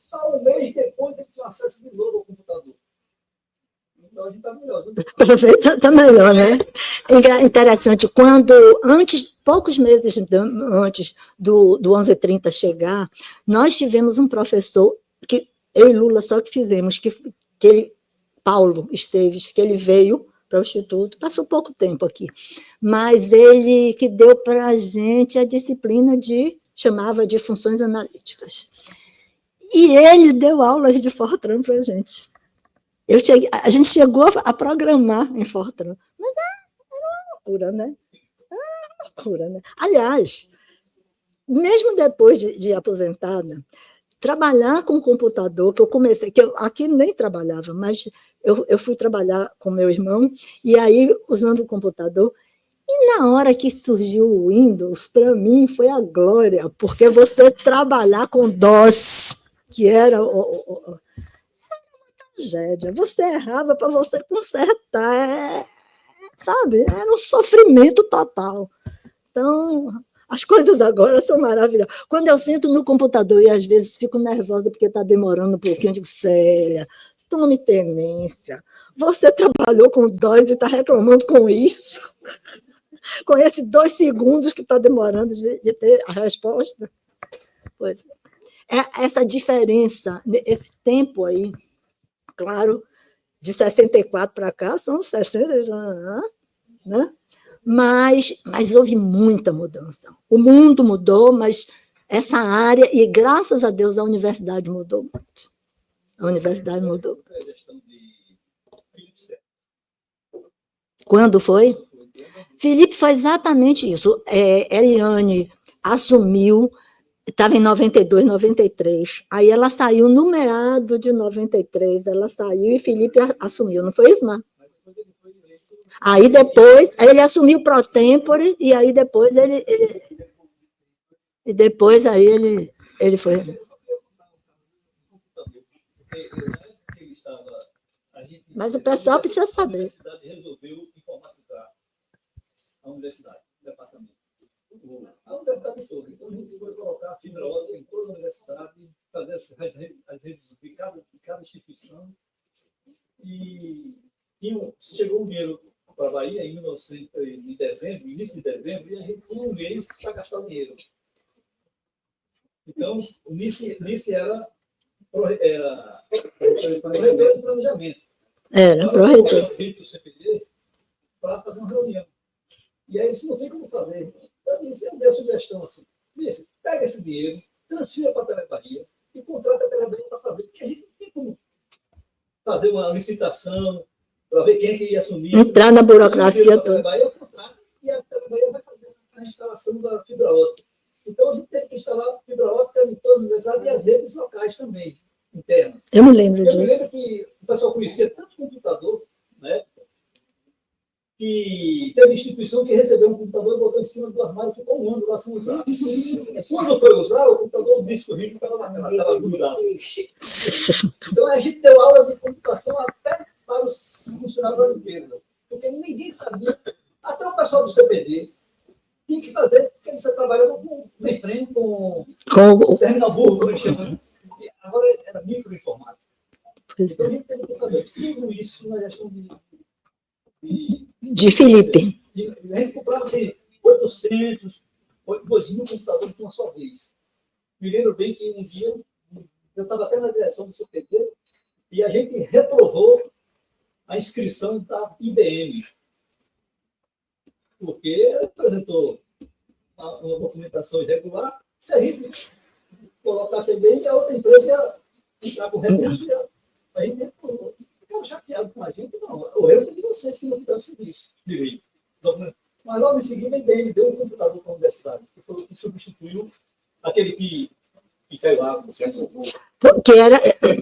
só um mês depois ele tinha acesso de novo ao computador. Então a gente está melhor. Está melhor, né? Interessante, poucos meses antes do 11h30 chegar, nós tivemos um professor, que eu e Lula só que fizemos, que Paulo Esteves, que ele veio para o Instituto, passou pouco tempo aqui, mas ele que deu para a gente a disciplina chamava de funções analíticas. E ele deu aulas de Fortran para a gente. A gente chegou a programar em Fortran, mas era uma loucura, né? Loucura, né? Aliás, mesmo depois de aposentada, trabalhar com computador, que eu comecei, que eu aqui nem trabalhava, mas eu fui trabalhar com meu irmão, e aí, usando o computador, e na hora que surgiu o Windows, para mim foi a glória, porque você trabalhar com DOS, que era uma tragédia, você errava para você consertar, sabe? Era um sofrimento total. Então, as coisas agora são maravilhosas. Quando eu sento no computador e às vezes fico nervosa porque está demorando um pouquinho, eu digo, Célia, tome tenência. Você trabalhou com DOS e está reclamando com isso? Com esses 2 segundos que está demorando de ter a resposta? Pois é. Essa diferença, esse tempo aí, claro, de 64 para cá, são 60 anos, né? Mas houve muita mudança. O mundo mudou, mas essa área, e graças a Deus a universidade mudou muito. A universidade mudou. Quando foi? Felipe foi exatamente isso. Eliane assumiu, estava em 92, 93. Aí ela saiu no meado de 93, ela saiu e Felipe assumiu, não foi isso, Mar? Aí depois, ele assumiu pro tempore, e aí depois ele foi. Mas o pessoal precisa saber. A universidade resolveu informatizar a universidade, o departamento. A universidade toda. Então, a gente foi colocar fibra ótica em toda a universidade, fazer as redes de cada instituição. E chegou um dinheiro para a Bahia em dezembro, início de dezembro, e a gente tinha um mês para gastar o dinheiro. Então, o NICE era planejamento. Era, pró-reitor. Do CPD para fazer uma reunião. E aí, isso não tem como fazer. Eu dei a sugestão assim: pega esse dinheiro, transfira para a Telebahia e contrata a Telebahia para fazer, porque a gente não tem como fazer uma licitação para ver quem é que ia assumir. Entrar na burocracia toda. Eu contrato e a Telebahia vai fazer a instalação da fibra óptica. Então, a gente teve que instalar fibra óptica em todas as universidades e as redes locais também, internas. Eu me lembro disso. Eu me lembro que o pessoal conhecia tanto computador, né, que teve instituição que recebeu um computador e botou em cima do armário, ficou um ano lá sem usar. Quando foi usar, o computador, o disco rígido estava grudado. Então, a gente deu aula de computação até para os funcionários da limpeza, porque ninguém sabia, até o pessoal do CPD tinha que fazer, porque você trabalhava com mainframe, com o terminal burro, como eles chamam. Agora era microinformática. Então, a gente teve que fazer tudo isso na gestão de Felipe. A gente comprava assim, 800, 2.000 computadores de uma só vez. Me lembro bem que um dia eu estava até na direção do CPT e a gente reprovou a inscrição da IBM, porque apresentou uma documentação irregular. Se a gente colocasse a IBM, a outra empresa ia entrar com recurso e a gente reprovou. Ficaram chateados com a gente, não. O erro de vocês que não fizeram serviço direito. Mas logo em seguida a IBM deu um computador para a universidade, que foi o que substituiu aquele que caiu lá.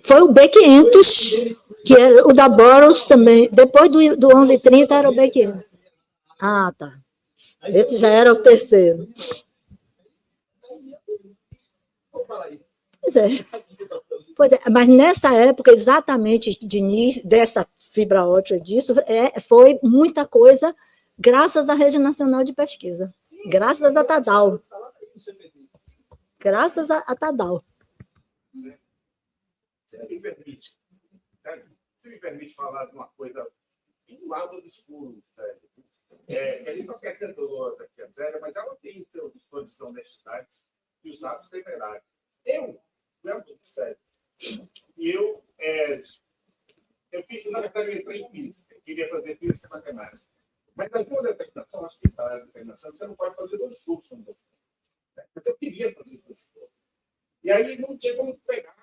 Foi o B500, que era o da Boros também. Depois do 1130 era o B500. Ah, tá. Esse já era o terceiro. Pois é, mas nessa época, exatamente de início, dessa fibra ótica disso, foi muita coisa graças à Rede Nacional de Pesquisa. Graças a Tadal. Graças a Tadal. Se me permite falar de uma coisa do lado obscuro, sério. Ele não quer ser doida, que é séria, mas ela tem sua disposição honestidade e os atos temerários. Eu fui adulto, sério. E eu Na verdade, eu entrei em física. Eu queria fazer física e matemática. Mas na tua determinação, acho que está na determinação, você não pode fazer 2 cursos. Mas eu queria fazer 2 cursos. E aí não tinha como pegar.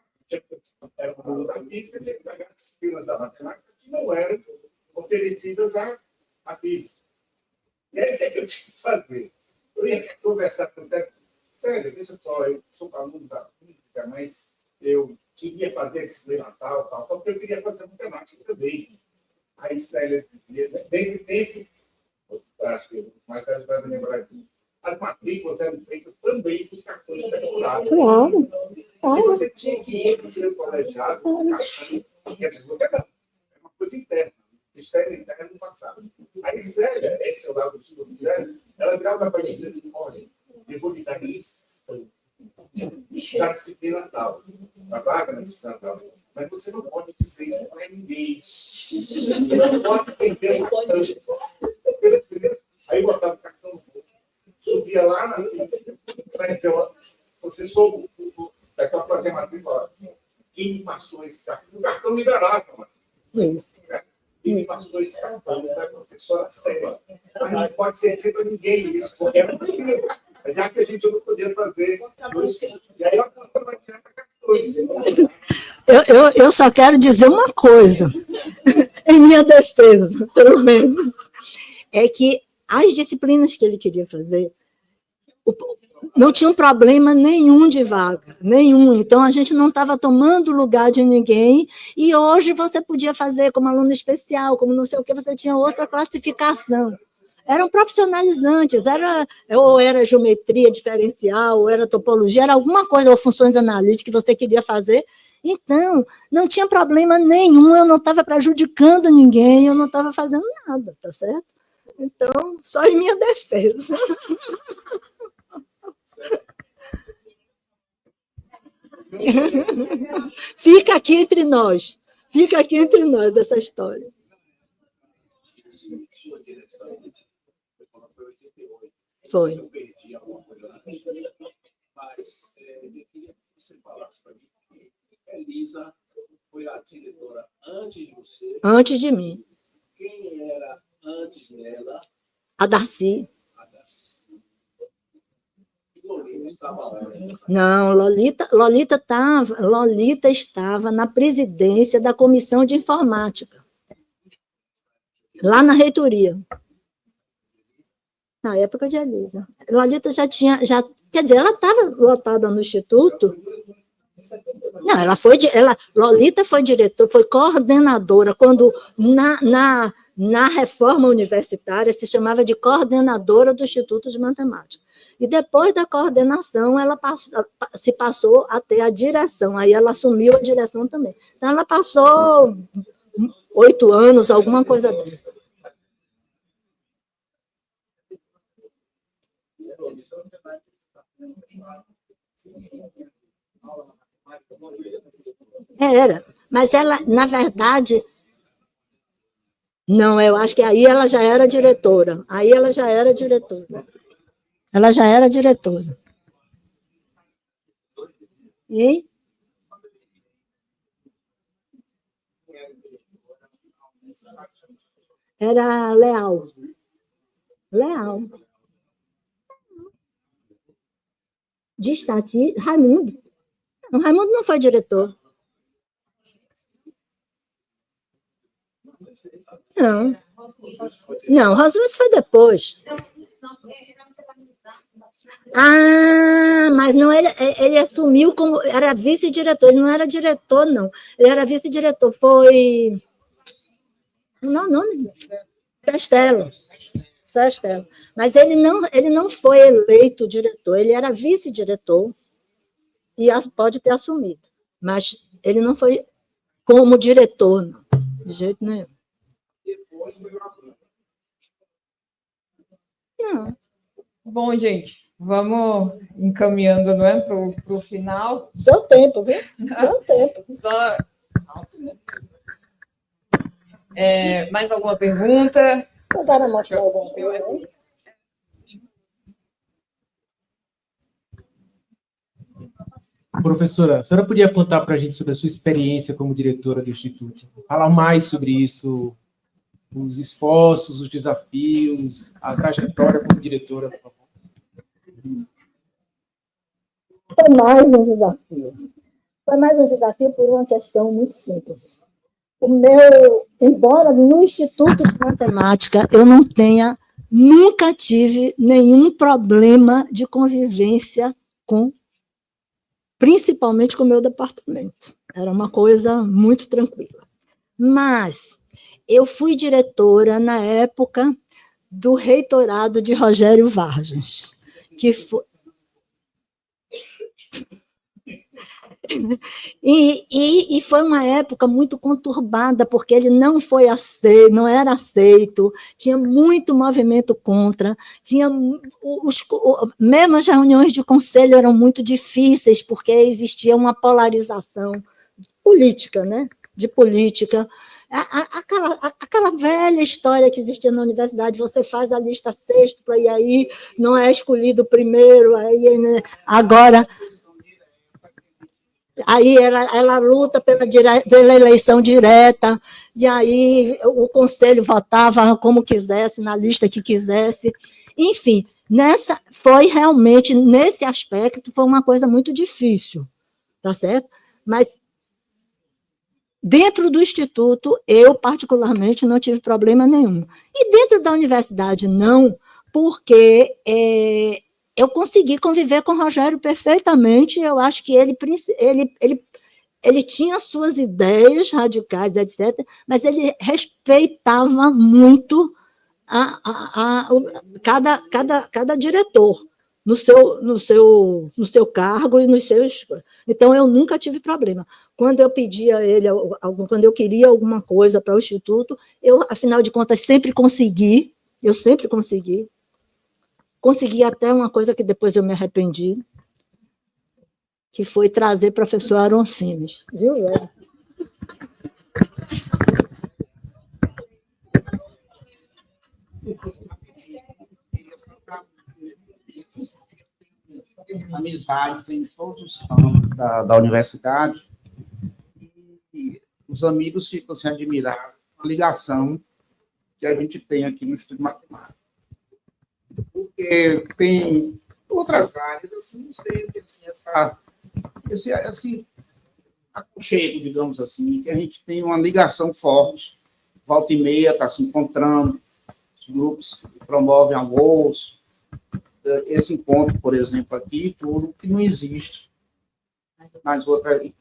Era o mundo da física, tinha que pegar disciplinas da matemática que não eram oferecidas à física. E aí, o que é que eu tinha que fazer? Eu ia conversar com o técnico. Sério, veja só, eu sou aluno da física, mas eu queria fazer a disciplina tal, porque eu queria fazer matemática também. Aí Célia dizia, nesse tempo, acho que o mais velho vai lembrar disso, as matrículas eram feitas também com os cartões pendurados. Claro. E você tinha que ir para o seu colegiado com o cartão, porque você não. É uma coisa interna. Ministério interno no passado. Aí Célia, esse é o lado do estudo de Célia, ela virava para mim e dizia assim, olha, eu vou lhe dar isso da disciplina tal, da vaga na disciplina tal, mas você não pode dizer isso para ninguém. Você não pode perder o cartão. Aí botava o cartão no bolso, subia lá na física, para dizer, professor, daquela fazer matrícula, quem me passou esse cartão? O cartão liberava, mano. E me passou esse cartão da professora Célia. Mas não pode ser dito a ninguém isso, porque é muito lindo. Já que a gente não podia fazer. E aí eu só quero dizer uma coisa, em minha defesa, pelo menos, é que as disciplinas que ele queria fazer não tinha problema nenhum de vaga, nenhum. Então, a gente não estava tomando lugar de ninguém, e hoje você podia fazer como aluno especial, como não sei o que, você tinha outra classificação. Eram profissionalizantes, ou era geometria diferencial, ou era topologia, era alguma coisa, ou funções analíticas que você queria fazer. Então, não tinha problema nenhum, eu não estava prejudicando ninguém, eu não estava fazendo nada, tá certo? Então, só em minha defesa. Fica aqui entre nós essa história. Foi. Eu perdi alguma coisa na vida, mas eu queria que você falasse para mim que Elisa foi a diretora antes de você. Antes de mim. Quem era antes dela? A Darcy. Lolita estava lá. Não, Lolita estava na presidência da Comissão de Informática, lá na reitoria. Na época de Elisa. Lolita quer dizer, ela estava lotada no Instituto. Não, Lolita foi diretora, foi coordenadora, quando na reforma universitária se chamava de coordenadora do Instituto de Matemática. E depois da coordenação, ela se passou a ter a direção, aí ela assumiu a direção também. Então, ela passou 8 anos, alguma coisa dessa. Era, mas ela, na verdade, não, eu acho que aí ela já era diretora. Ela já era diretora. E? Era Leal. De estatística, Raimundo. O Raimundo não foi diretor. Não, Roswitz foi depois. Mas não, ele assumiu como, era vice-diretor, ele não era diretor, não. Ele era vice-diretor, foi... Não, nome? Sestelo. Mas ele não foi eleito diretor, ele era vice-diretor e pode ter assumido. Mas ele não foi como diretor, não, de jeito nenhum. Não. Bom, gente, vamos encaminhando, não é, para o final. Seu tempo, viu? Seu tempo. Só... mais alguma pergunta? Tentaram mostrar alguma coisa aí? Professora, a senhora podia contar para a gente sobre a sua experiência como diretora do Instituto? Falar mais sobre isso, os esforços, os desafios, a trajetória como diretora, por favor. Foi mais um desafio. Foi mais um desafio por uma questão muito simples. Embora no Instituto de Matemática eu nunca tive nenhum problema de convivência principalmente com o meu departamento. Era uma coisa muito tranquila. Mas eu fui diretora na época do reitorado de Rogério Vargas, que foi... E foi uma época muito conturbada, porque ele não foi aceito, não era aceito, tinha muito movimento contra, mesmo as reuniões de conselho eram muito difíceis, porque existia uma polarização política, né? De política. Aquela velha história que existia na universidade, você faz a lista sexta e aí não é escolhido primeiro, aí, né? Agora... Aí ela luta pela eleição direta, e aí o conselho votava como quisesse, na lista que quisesse. Enfim, foi realmente, nesse aspecto, foi uma coisa muito difícil, tá certo? Mas, dentro do Instituto, eu, particularmente, não tive problema nenhum. E dentro da universidade, não, porque... eu consegui conviver com o Rogério perfeitamente, eu acho que ele tinha suas ideias radicais, etc., mas ele respeitava muito cada diretor no seu cargo e nos seus... Então, eu nunca tive problema. Quando eu pedia a ele, quando eu queria alguma coisa para o Instituto, afinal de contas, sempre consegui, Consegui até uma coisa que depois eu me arrependi, que foi trazer o professor Aron Simes. Viu, velho? Amizades em todos os campos da universidade, e os amigos ficam se admirar a ligação que a gente tem aqui no Estudo de Matemática. Porque tem outras áreas, assim, não sei, esse aconchego, digamos assim, que a gente tem uma ligação forte, volta e meia está se encontrando, os grupos que promovem almoço, esse encontro, por exemplo, aqui, tudo que não existe nas outras áreas.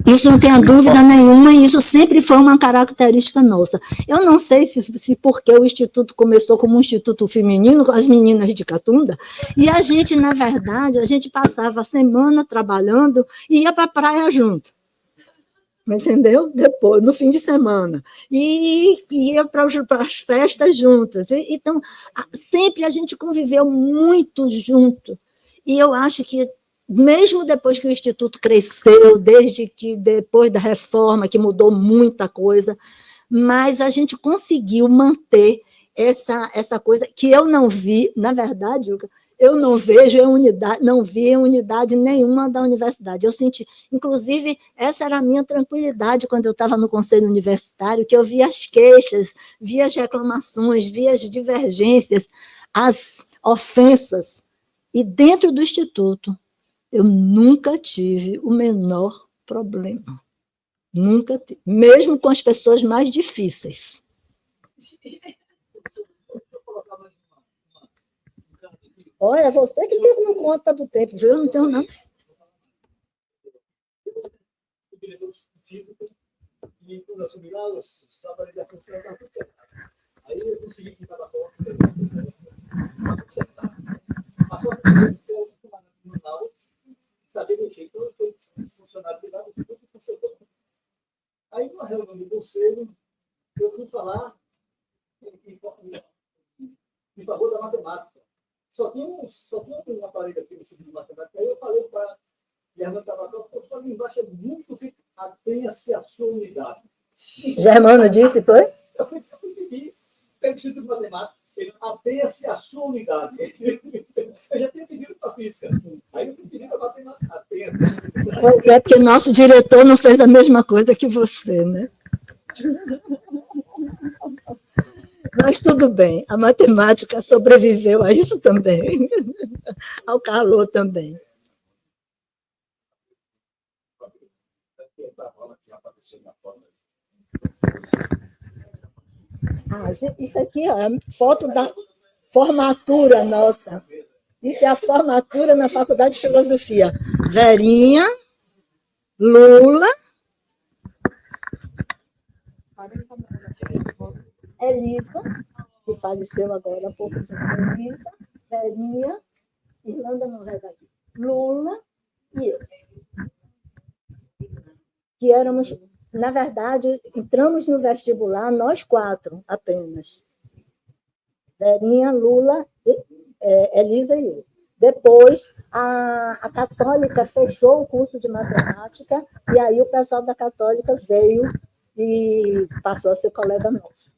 Isso não tenha dúvida nenhuma, e isso sempre foi uma característica nossa. Eu não sei se porque o Instituto começou como um instituto feminino, com as meninas de Catunda, e a gente, na verdade, passava a semana trabalhando e ia para a praia junto. Entendeu? Depois, no fim de semana. E ia para as festas juntas. Então, sempre a gente conviveu muito junto. E eu acho que, mesmo depois que o Instituto cresceu, depois da reforma, que mudou muita coisa, mas a gente conseguiu manter essa coisa que eu não vi, na verdade, eu não vejo não vi em unidade nenhuma da universidade. Eu senti, inclusive, essa era a minha tranquilidade quando eu estava no conselho universitário, que eu via as queixas, via as reclamações, via as divergências, as ofensas, e dentro do Instituto, eu nunca tive o menor problema. Nunca tive. Mesmo com as pessoas mais difíceis. Olha, você que teve uma conta do tempo, viu? Eu não tenho, não. O diretor físico e quando eu subi lá, os trabalhos da função da tutela. Aí eu consegui que estava bom. A sorte que eu saber mexer. Então, eu fui funcionário de lá, tudo funcionou. Aí, numa reunião de conselho, eu fui falar em favor da matemática. Só tinha um aparelho aqui no estudo de matemática. Aí eu falei para Germano Tabacal, que a sua linguagem é muito que atenha-se a sua unidade. Germano disse, foi? Eu fui pedir, pego o estudo de matemática, ele atenha-se a sua unidade. Eu já tinha pedido para a física. Aí eu fui pedir para a matemática. Pois é, porque nosso diretor não fez a mesma coisa que você, né? Mas tudo bem, a matemática sobreviveu a isso também, ao calor também. Isso aqui ó, é foto da formatura nossa. Isso é a formatura na Faculdade de Filosofia. Verinha, Lula, Elisa, que faleceu agora há pouco tempo, Elisa, Verinha, Irlanda não vai daqui, Lula e eu. Que éramos, na verdade, entramos no vestibular, nós 4 apenas. Verinha, Lula, Elisa e eu. Depois, a Católica fechou o curso de matemática, e aí o pessoal da Católica veio e passou a ser colega nosso.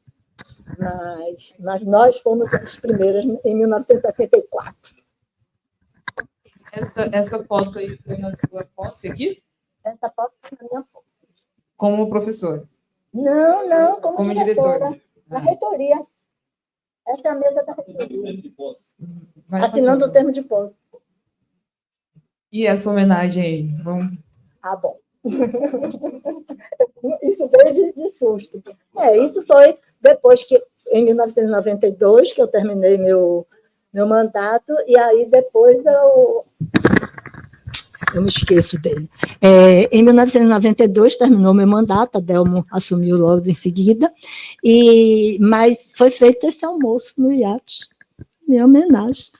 Mas nós fomos as primeiras em 1964. Essa foto aí foi na sua posse aqui? Essa foto foi na minha posse. Como professor? Não, como diretora. Na reitoria. Essa é a mesa da reitoria. Vai assinando o termo de posse. E essa homenagem aí? Vamos... Ah, bom. Isso veio de susto. Isso foi depois que, em 1992, que eu terminei meu mandato, e aí depois eu me esqueço dele. Em 1992 terminou meu mandato, a Delmo assumiu logo em seguida, mas foi feito esse almoço no iate, minha homenagem.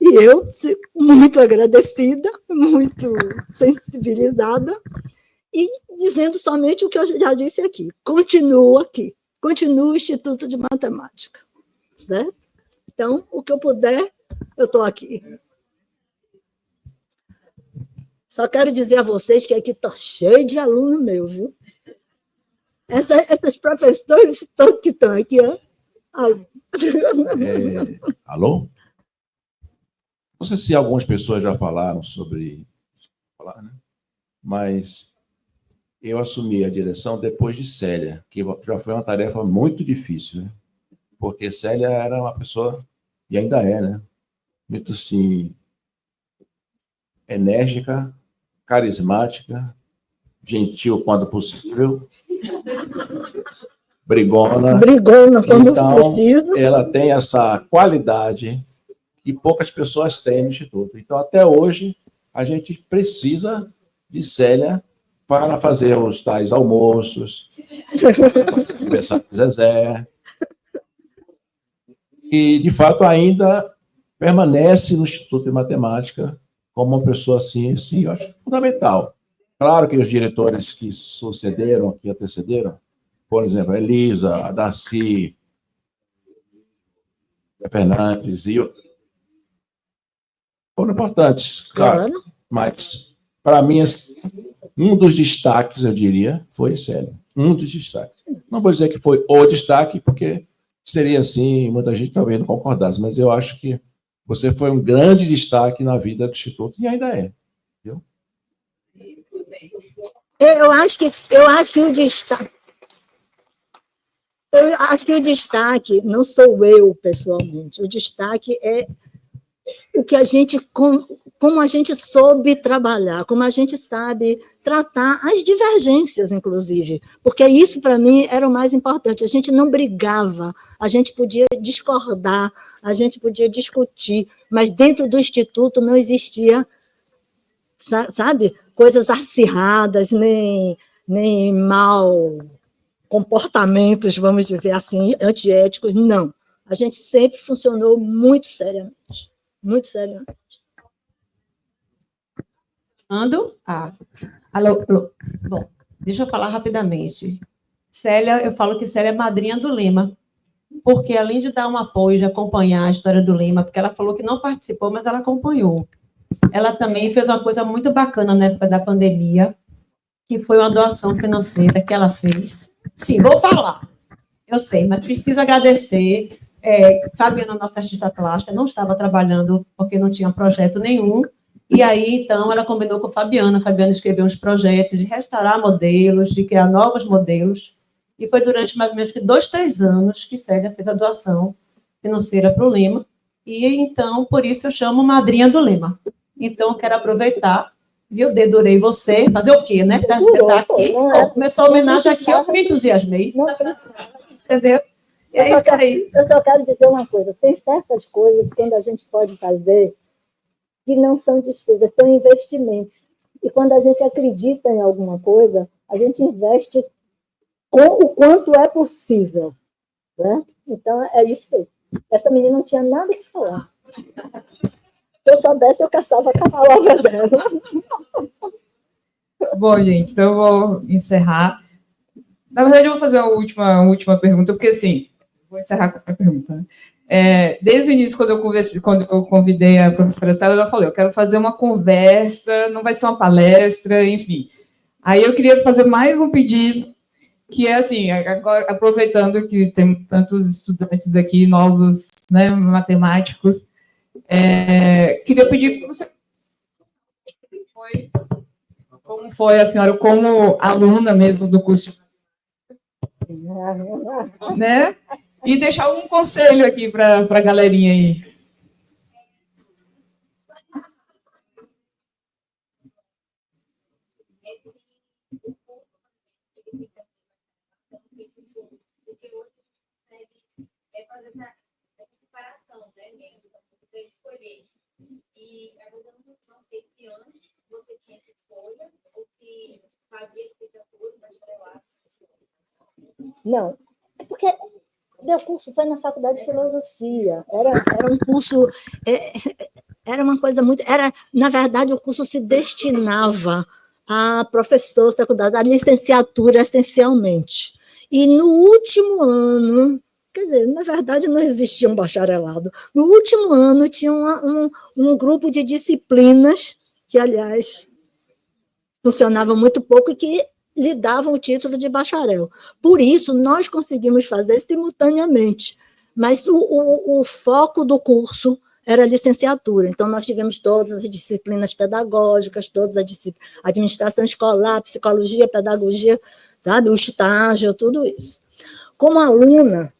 E eu, muito agradecida, muito sensibilizada, e dizendo somente o que eu já disse aqui. Continua o Instituto de Matemática. Certo? Então, o que eu puder, eu estou aqui. Só quero dizer a vocês que aqui está cheio de aluno meu, viu? Esses professores todos que estão aqui, ó. Alô? Não sei se algumas pessoas já falaram sobre... né? Mas eu assumi a direção depois de Célia, que já foi uma tarefa muito difícil, né? Porque Célia era uma pessoa, e ainda é, né? Muito, assim, enérgica, carismática, gentil quando possível, brigona quando então, preciso. Ela tem essa qualidade que poucas pessoas têm no Instituto. Então, até hoje, a gente precisa de Célia para fazer os tais almoços, conversar com Zezé. E, de fato, ainda permanece no Instituto de Matemática como uma pessoa assim, eu acho fundamental. Claro que os diretores que sucederam, que antecederam, por exemplo, a Elisa, a Darcy, a Fernandes e outros, foram importantes, claro. Mas, para mim, um dos destaques, eu diria, foi Célia. Um dos destaques. Não vou dizer que foi o destaque, porque seria assim, muita gente talvez não concordasse, mas eu acho que você foi um grande destaque na vida do Instituto, e ainda é. Viu? Eu acho que o destaque... Eu acho que o destaque não sou eu, pessoalmente. O destaque é o que como a gente soube trabalhar, como a gente sabe tratar as divergências, inclusive, porque isso, para mim, era o mais importante. A gente não brigava, a gente podia discordar, a gente podia discutir, mas dentro do Instituto não existia, sabe, coisas acirradas, nem mal comportamentos, vamos dizer assim, antiéticos, não. A gente sempre funcionou muito seriamente. Muito seriamente. Alô? Alô? Bom, deixa eu falar rapidamente. Célia, eu falo que Célia é madrinha do Lema, porque além de dar um apoio, de acompanhar a história do Lema, porque ela falou que não participou, mas ela acompanhou. Ela também fez uma coisa muito bacana na época da pandemia, que foi uma doação financeira que ela fez. Sim, vou falar. Eu sei, mas preciso agradecer Fabiana, nossa artista plástica, não estava trabalhando porque não tinha projeto nenhum, e aí, então, ela combinou com a Fabiana escreveu uns projetos de restaurar modelos, de criar novos modelos, e foi durante mais ou menos 2, 3 anos que Célia fez a doação financeira para o Lima, e então, por isso eu chamo madrinha do Lima. Então, eu quero aproveitar, viu, dedurei você, fazer o quê, né? Tá aqui, começou a homenagem aqui, eu me entusiasmei, entendeu? É isso aí. Eu só quero dizer uma coisa, tem certas coisas quando a gente pode fazer que não são despesas, são investimentos. E quando a gente acredita em alguma coisa, a gente investe com o quanto é possível. Né? Então, é isso aí. Essa menina não tinha nada que falar. Se eu soubesse, eu caçava a palavra dela. Bom, gente, então eu vou encerrar. Na verdade, eu vou fazer uma última pergunta, porque, assim, vou encerrar com a pergunta, né? Desde o início, quando eu convidei a professora Célia, ela falou, eu quero fazer uma conversa, não vai ser uma palestra, enfim. Aí eu queria fazer mais um pedido, que é assim, agora, aproveitando que tem tantos estudantes aqui, novos, né, matemáticos, queria pedir que você... Como foi a senhora, como aluna mesmo do curso de... né? E deixar algum conselho aqui para a galerinha aí. E não sei se antes você tinha essa escolha ou se fazia licenciatura, bacharelado. Não, é porque meu curso foi na Faculdade de Filosofia. Era um curso, era uma coisa muito... na verdade, o curso se destinava a professor secundário, a licenciatura, essencialmente. E no último ano... Quer dizer, na verdade, não existia um bacharelado. No último ano, tinha um grupo de disciplinas que, aliás, funcionavam muito pouco e que lhe davam o título de bacharel. Por isso, nós conseguimos fazer simultaneamente, mas o foco do curso era a licenciatura. Então, nós tivemos todas as disciplinas pedagógicas, todas as disciplinas, administração escolar, psicologia, pedagogia, sabe? O estágio, tudo isso. Como aluna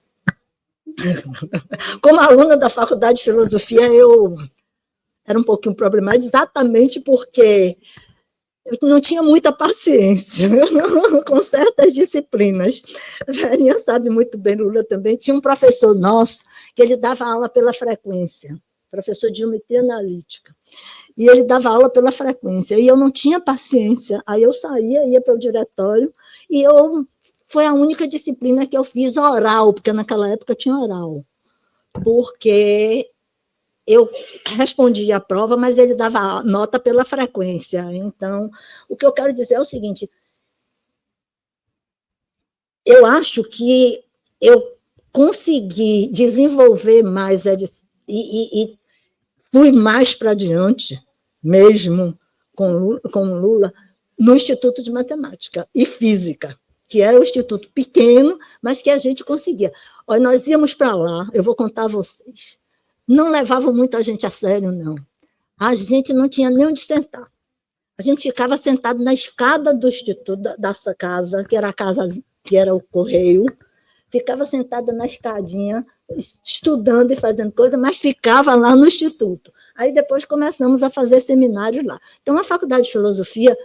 da Faculdade de Filosofia, eu era um pouquinho problemática, exatamente porque eu não tinha muita paciência com certas disciplinas. A Verinha sabe muito bem, Lula também. Tinha um professor nosso que ele dava aula pela frequência, professor de geometria analítica. E ele dava aula pela frequência, e eu não tinha paciência. Aí eu saía, ia para o diretório, e foi a única disciplina que eu fiz oral, porque naquela época tinha oral. Porque eu respondia a prova, mas ele dava nota pela frequência. Então, o que eu quero dizer é o seguinte, eu acho que eu consegui desenvolver mais e fui mais para adiante, mesmo com Lula, no Instituto de Matemática e Física, que era um instituto pequeno, mas que a gente conseguia. Olha, nós íamos para lá, eu vou contar a vocês, não levavam muito a gente a sério, não. A gente não tinha nem onde sentar. A gente ficava sentado na escada do instituto, dessa casa, que era o correio, ficava sentada na escadinha, estudando e fazendo coisa, mas ficava lá no instituto. Aí depois começamos a fazer seminários lá. Então, a Faculdade de Filosofia,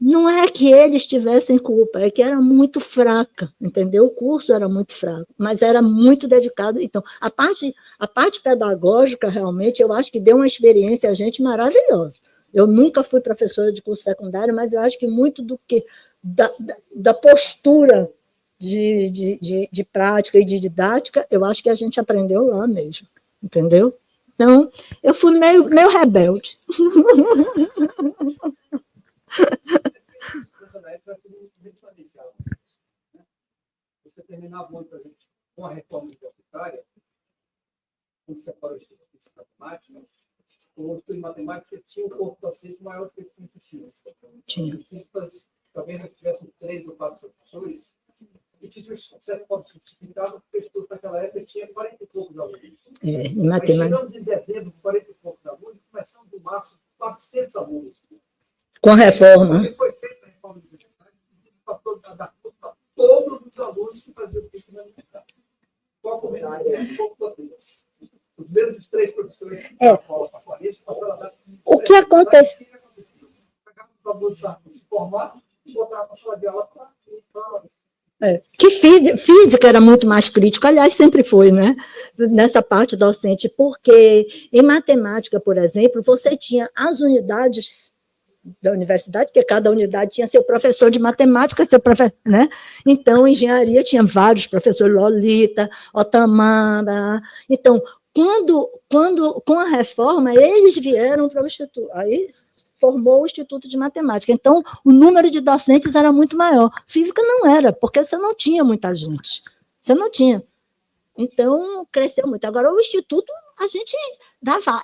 não é que eles tivessem culpa, é que era muito fraca, entendeu? O curso era muito fraco, mas era muito dedicado. Então, a parte pedagógica, realmente, eu acho que deu uma experiência a gente maravilhosa. Eu nunca fui professora de curso secundário, mas eu acho que muito do que da postura de prática e de didática, eu acho que a gente aprendeu lá mesmo, entendeu? Então, eu fui meio rebelde. Você terminava o ano, por exemplo, com a reforma universitária, quando você separou os estudos de matemática, o estudo de matemática tinha um corpo docente maior do que o que tinha. Tinha. Talvez não tivessem 3 ou 4 professores, e que tinha um certo modo justificado, porque o Instituto naquela época tinha 40 e poucos alunos. Em matemática. Aí chegamos em dezembro, 40 e poucos alunos, e começamos em março, 400 alunos. Com a reforma. E foi feita a reforma universitária, passou a dar curso para todos os alunos que faziam o curso universitário. Qual a comunidade? Os mesmos 3 professores que passaram a dar. O que acontece? Pegavam os alunos da se formar e botavam para a sala de aula para Que física era muito mais crítico, aliás, sempre foi, né? Nessa parte docente, porque em matemática, por exemplo, você tinha as unidades da universidade, porque cada unidade tinha seu professor de matemática, seu professor, né? Então, engenharia tinha vários professores, Lolita, Otamara. Então, com a reforma, eles vieram para o Instituto, aí formou o Instituto de Matemática. Então, o número de docentes era muito maior. Física não era, porque você não tinha muita gente. Você não tinha. Então, cresceu muito. Agora, o Instituto, a gente dava...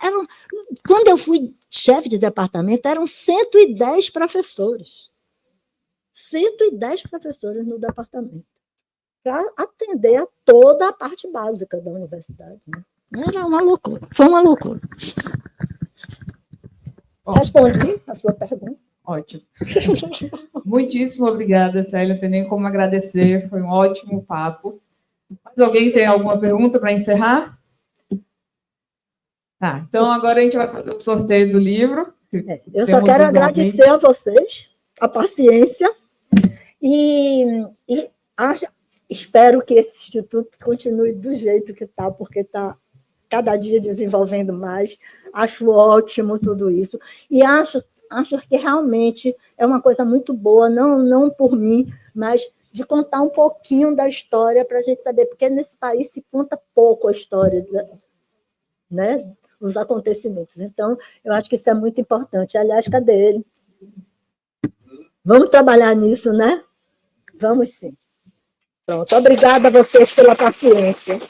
Quando eu fui chefe de departamento, eram 110 professores. 110 professores no departamento, para atender a toda a parte básica da universidade. Né? Era uma loucura. Foi uma loucura. Respondi a sua pergunta. Ótimo. Muitíssimo obrigada, Célia. Não tem nem como agradecer. Foi um ótimo papo. Mais alguém tem alguma pergunta para encerrar? Tá, então agora a gente vai fazer o sorteio do livro. Eu só quero agradecer a vocês a paciência e espero que esse instituto continue do jeito que está, porque está cada dia desenvolvendo mais. Acho ótimo tudo isso. E acho que realmente é uma coisa muito boa, não por mim, mas de contar um pouquinho da história para a gente saber, porque nesse país se conta pouco a história, né, os acontecimentos. Então, eu acho que isso é muito importante. Aliás, cadê ele? Vamos trabalhar nisso, né? Vamos sim. Pronto. Obrigada a vocês pela paciência.